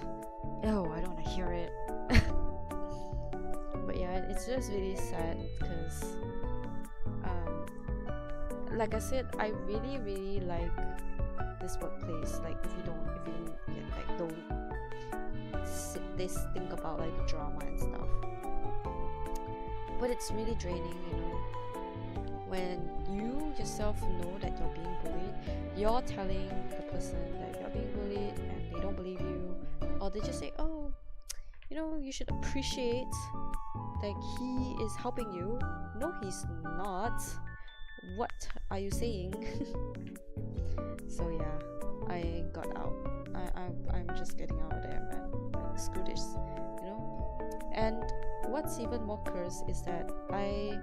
Oh, I don't want to hear it. But yeah, it's just really sad because like I said, I really really like this workplace. Like if you don't think about like the drama and stuff, but it's really draining, when you yourself know that you're being bullied, you're telling the person that you're being bullied and they don't believe you, or they just say, oh, you should appreciate that he is helping you. No, he's not. What are you saying? So yeah, I got out. I'm just getting out of there, man. Like, screw this, And what's even more cursed is that I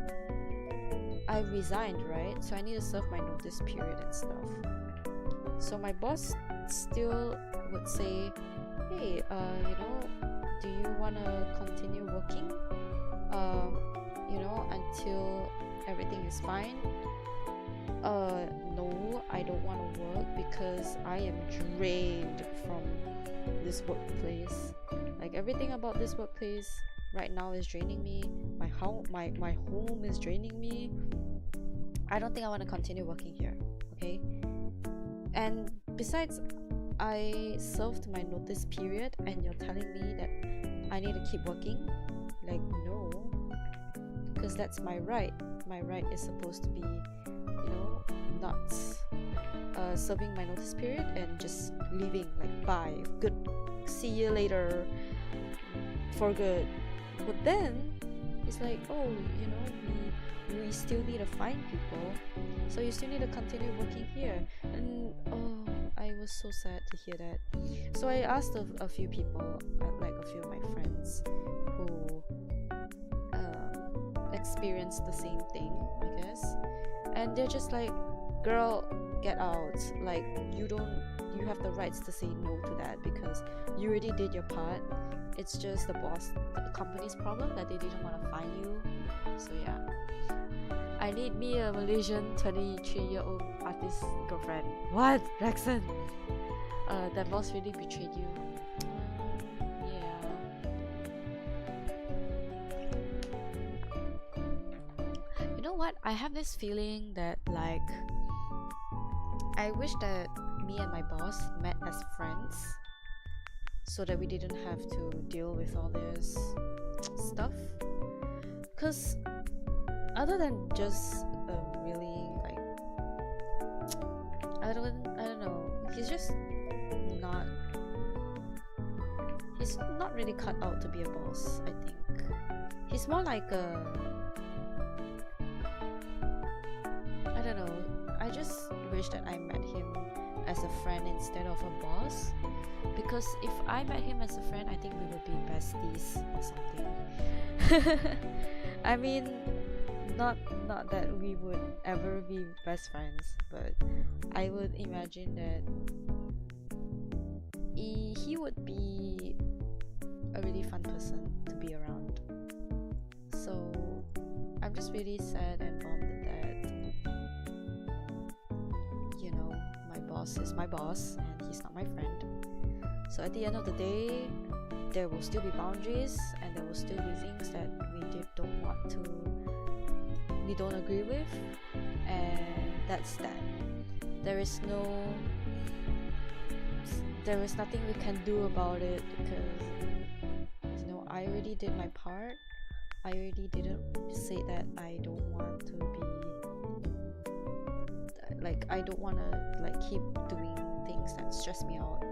resigned, right? So I need to serve my notice period and stuff. So my boss still would say, hey, do you want to continue working? Until everything is fine? No, I don't want to work because I am drained from this workplace. Like everything about this workplace right now is draining me. My home is draining me. I don't think I want to continue working here. Okay. And besides, I served my notice period and you're telling me that I need to keep working? Like, no, because that's my right. My right is supposed to be, not serving my notice period and just leaving, like, bye, good, see you later, for good. But then it's like, oh, we still need to find people, so you still need to continue working here. And I was so sad to hear that. So I asked a few people, like a few of my friends who experienced the same thing, I guess, and they're just like, girl, get out. Like, you have the rights to say no to that because you already did your part. It's just the company's problem that they didn't want to find you. So yeah, I need me a Malaysian 23-year-old artist girlfriend. What, Rexon? That boss really betrayed you. Yeah. You know what? I have this feeling that, like, I wish that me and my boss met as friends so that we didn't have to deal with all this stuff. Because other than just really, like, I don't know, he's not really cut out to be a boss. I think he's more like I don't know, I just wish wish that I met him as a friend instead of a boss, because if I met him as a friend, I think we would be besties or something. I mean, not that we would ever be best friends, but I would imagine that he would be a really fun person to be around. So I'm just really sad and bummed that, you know, my boss is my boss and he's not my friend. So at the end of the day, there will still be boundaries and there will still be things that we don't agree with, and that's that. There is nothing we can do about it, because, you know, I already did my part. I already didn't say that I don't want to be like, I don't want to like keep doing things that stress me out.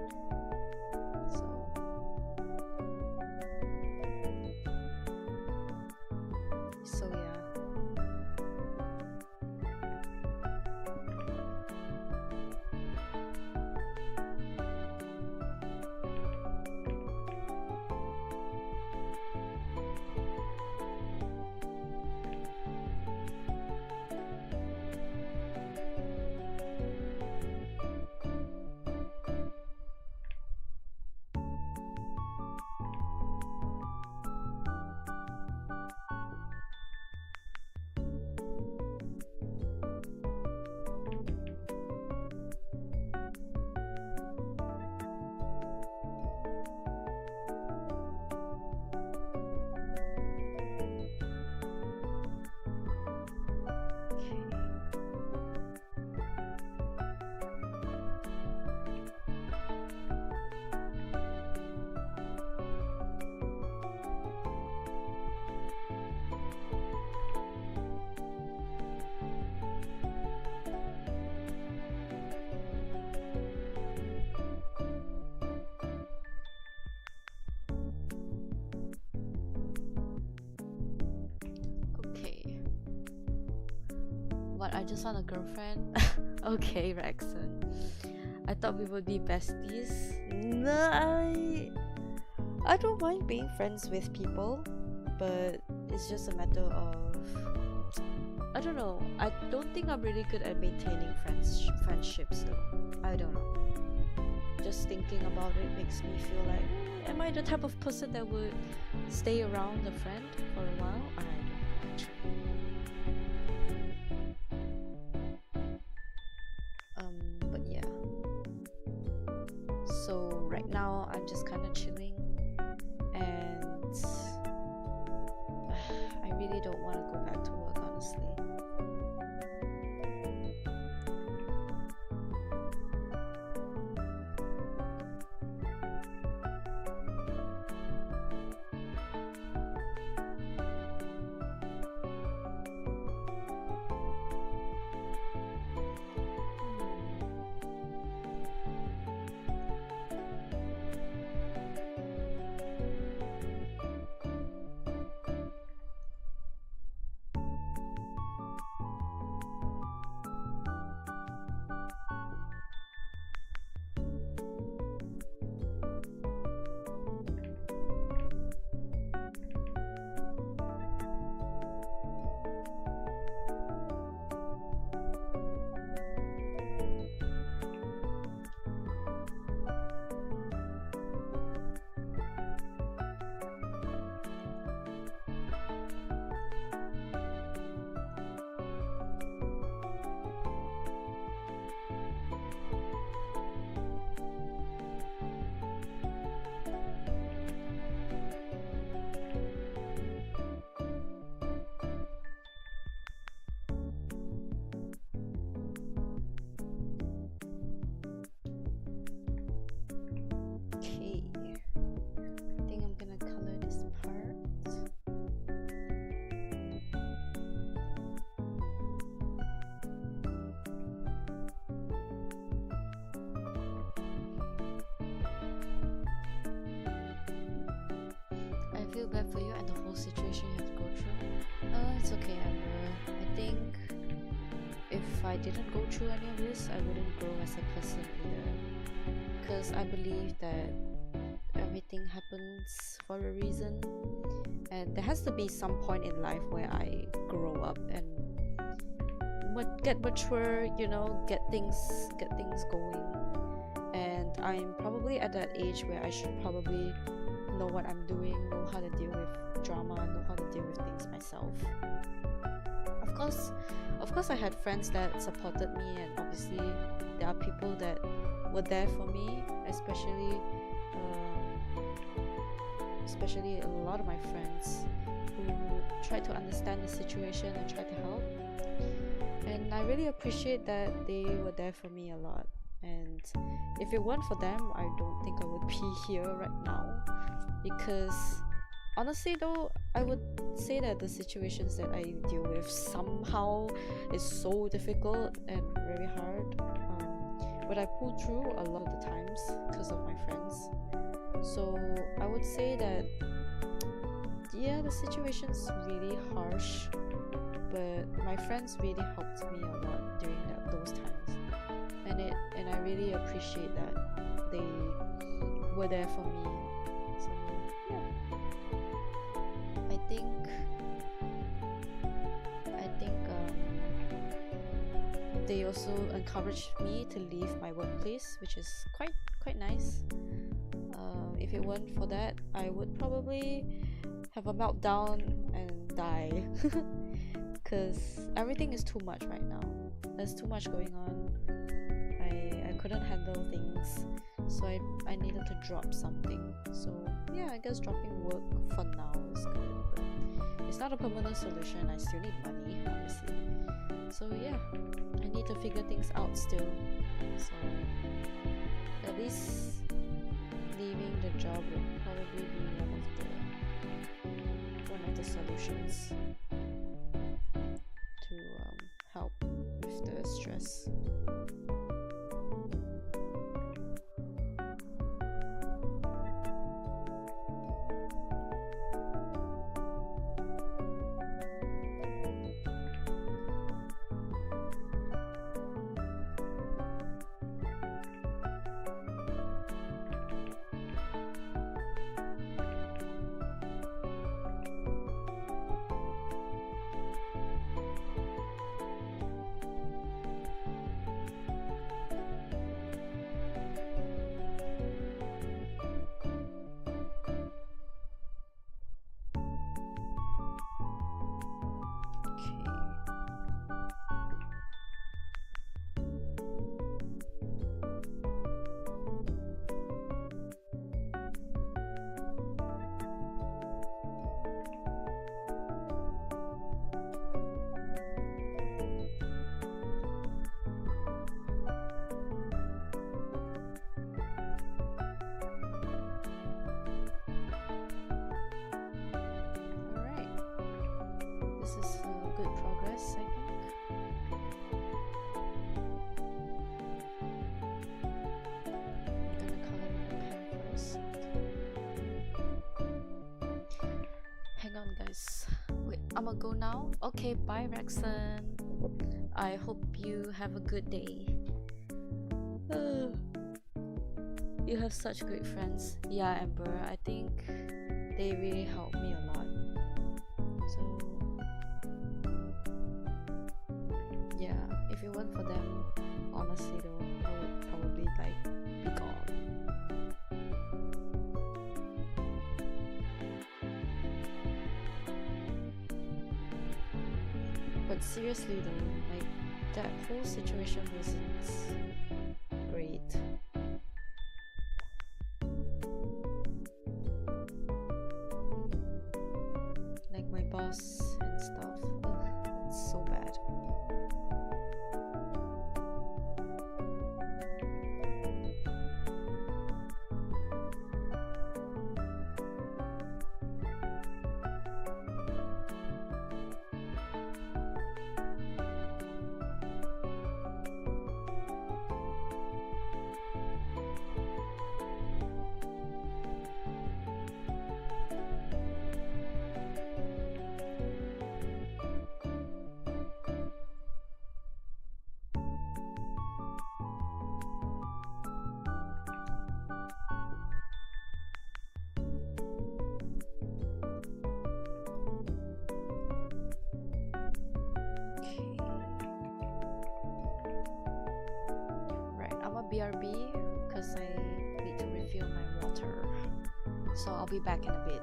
So yeah. What, I just want a girlfriend? Okay, Rexon. I thought we would be besties. No, I don't mind being friends with people, but it's just a matter of, I don't know. I don't think I'm really good at maintaining friendships though. I don't know. Just thinking about it makes me feel like, am I the type of person that would stay around a friend for a while? I don't know actually. But yeah. So right now I'm just kind of chilling, and I really don't want to go back to work, honestly. Feel bad for you and the whole situation you have to go through. It's okay, Amber. I think if if I didn't go through any of this, I wouldn't grow as a person either. Because I believe that everything happens for a reason, and there has to be some point in life where I grow up and get mature, you know, get things going. And I'm probably at that age where I should probably know what I'm doing, know how to deal with drama, know how to deal with things myself. Of course I had friends that supported me, and obviously there are people that were there for me, especially a lot of my friends who tried to understand the situation and tried to help. And I really appreciate that they were there for me a lot. And if it weren't for them, I don't think I would be here right now. Because honestly though, I would say that the situations that I deal with somehow is so difficult and very hard. But I pull through a lot of the times because of my friends. So I would say that yeah, the situation's really harsh, but my friends really helped me a lot during those times, and I really appreciate that they were there for me. So yeah, I think they also encouraged me to leave my workplace, which is quite nice. If it weren't for that, I would probably have a meltdown and die. Because everything is too much right now. There's too much going on. I couldn't handle things, so I needed to drop something. So yeah, I guess dropping work for now is good, but it's not a permanent solution. I still need money, obviously. So yeah, I need to figure things out still. So at least leaving the job would probably be one of the solutions to help with the stress. Good progress, I think. I'm gonna color with the pen first. Hang on, guys. Wait, I'm gonna go now. Okay, bye, Rexon. I hope you have a good day. You have such great friends. Yeah, Amber, I think they really helped me a lot. So yeah, if it weren't for them, honestly though, I would probably be gone. But seriously though, that whole situation wasn't great. My boss and stuff, it's so bad. so I'll be back in a bit.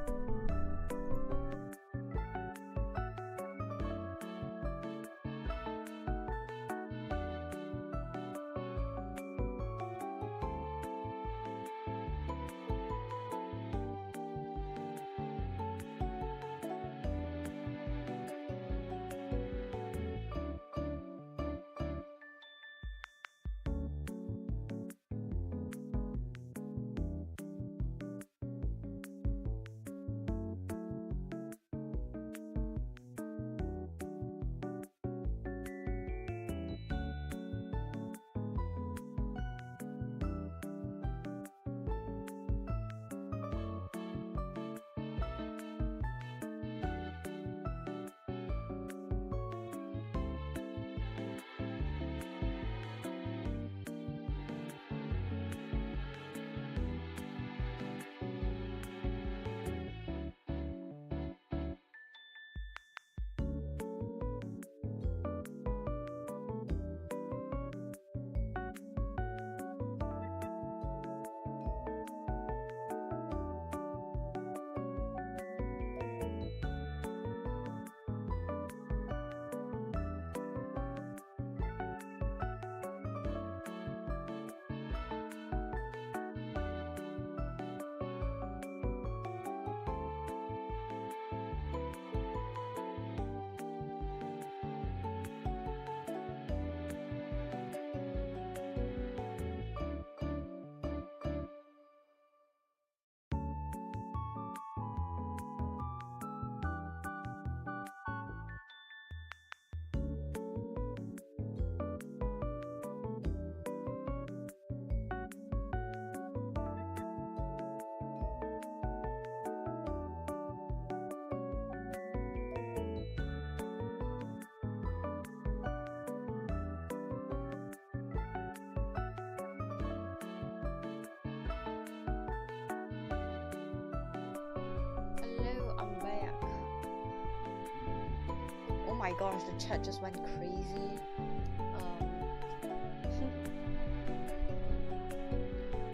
Oh my gosh, the chat just went crazy.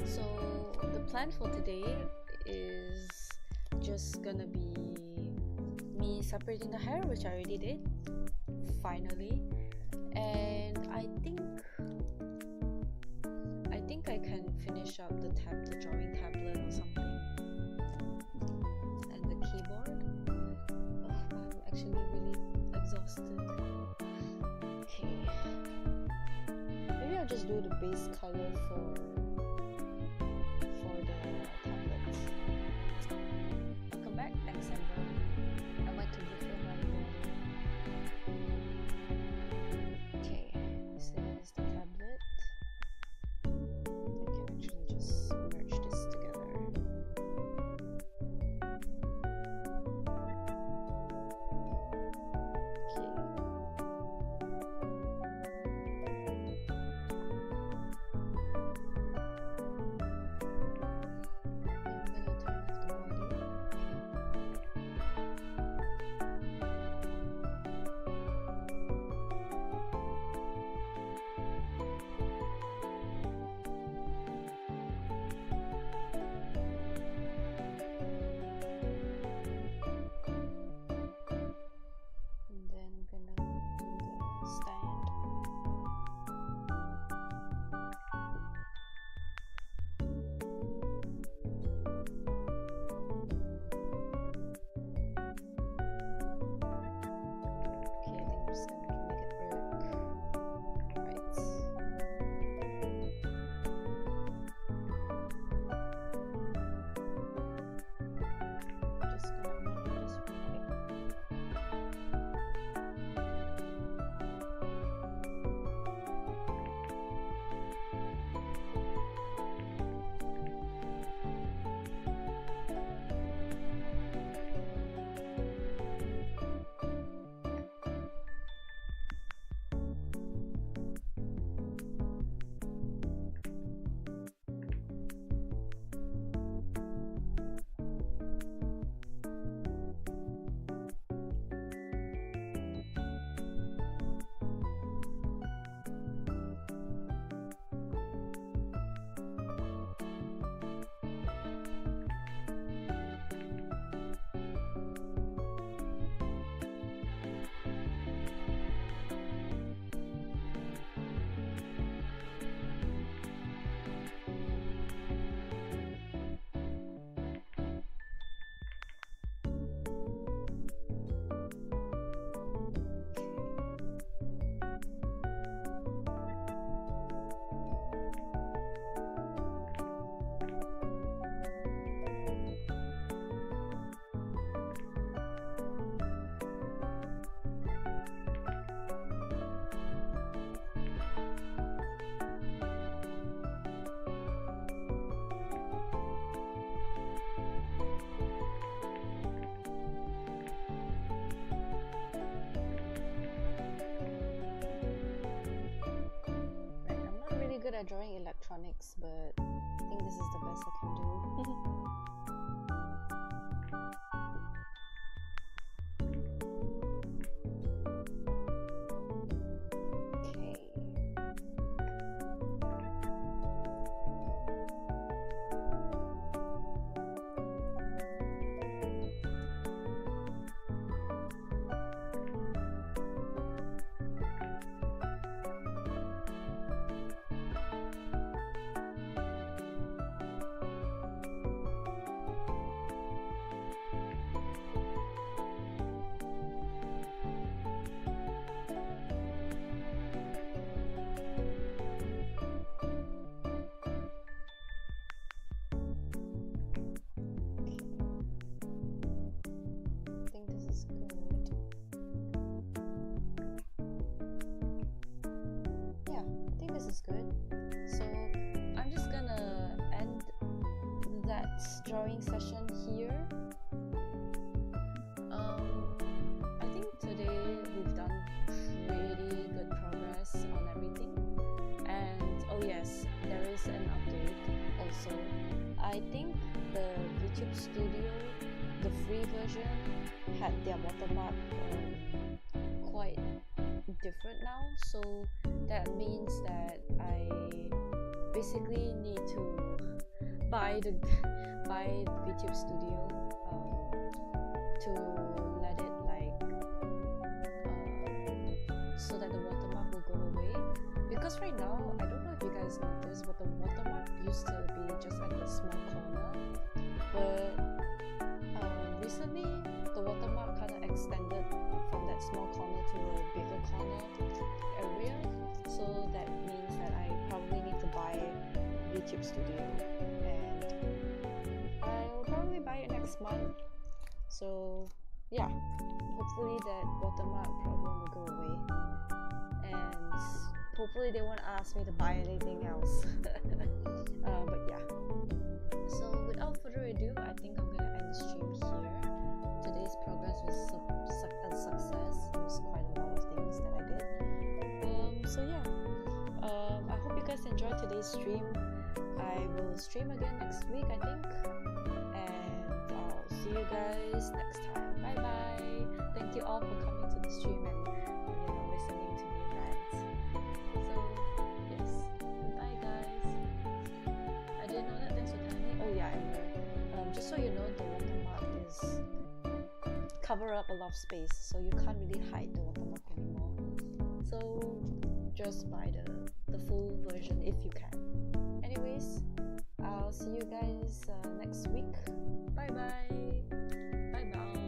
So the plan for today is just gonna be me separating the hair, which I already did finally, and I think I can finish up the drawing tablet or something, and the keyboard. I'm actually really exhausted. Okay, maybe I'll just do the base color for the tablets. Welcome back, thanks Amber. I went to refill my water. Okay, this is the tablet. I can actually just merge this together. Okay. at drawing electronics, but I think this is the best I can do. Good. So I'm just gonna end that drawing session here. I think today we've done pretty good progress on everything. And oh yes, there is an update also. I think the VTube Studio, the free version, had their watermark quite different now, so that means that I basically need to buy VTube Studio to let it so that the watermark will go away. Because right now, I don't know if you guys noticed, but the watermark used to be just at the small corner, but recently the watermark kind of extended from that small corner to a bigger corner area, so that means that I probably need to buy VTube Studio, and I'll probably buy it next month. So yeah, hopefully that watermark problem will go away, and hopefully they won't ask me to buy anything else. But yeah, so without further ado, I think I'm gonna end the stream here. Today's progress was a success. It was quite a lot of things that I did. So yeah, I hope you guys enjoyed today's stream. I will stream again next week, I think, and I'll see you guys next time. Bye bye. Thank you all for coming to the stream and listening to me rant. So yes, goodbye guys. I didn't know that. Thanks for telling me. Oh yeah, and just so you know, the watermark is cover up a lot of space, so you can't really hide the watermark anymore. So just buy the full version if you can. Anyways, I'll see you guys next week. Bye bye. Bye bye.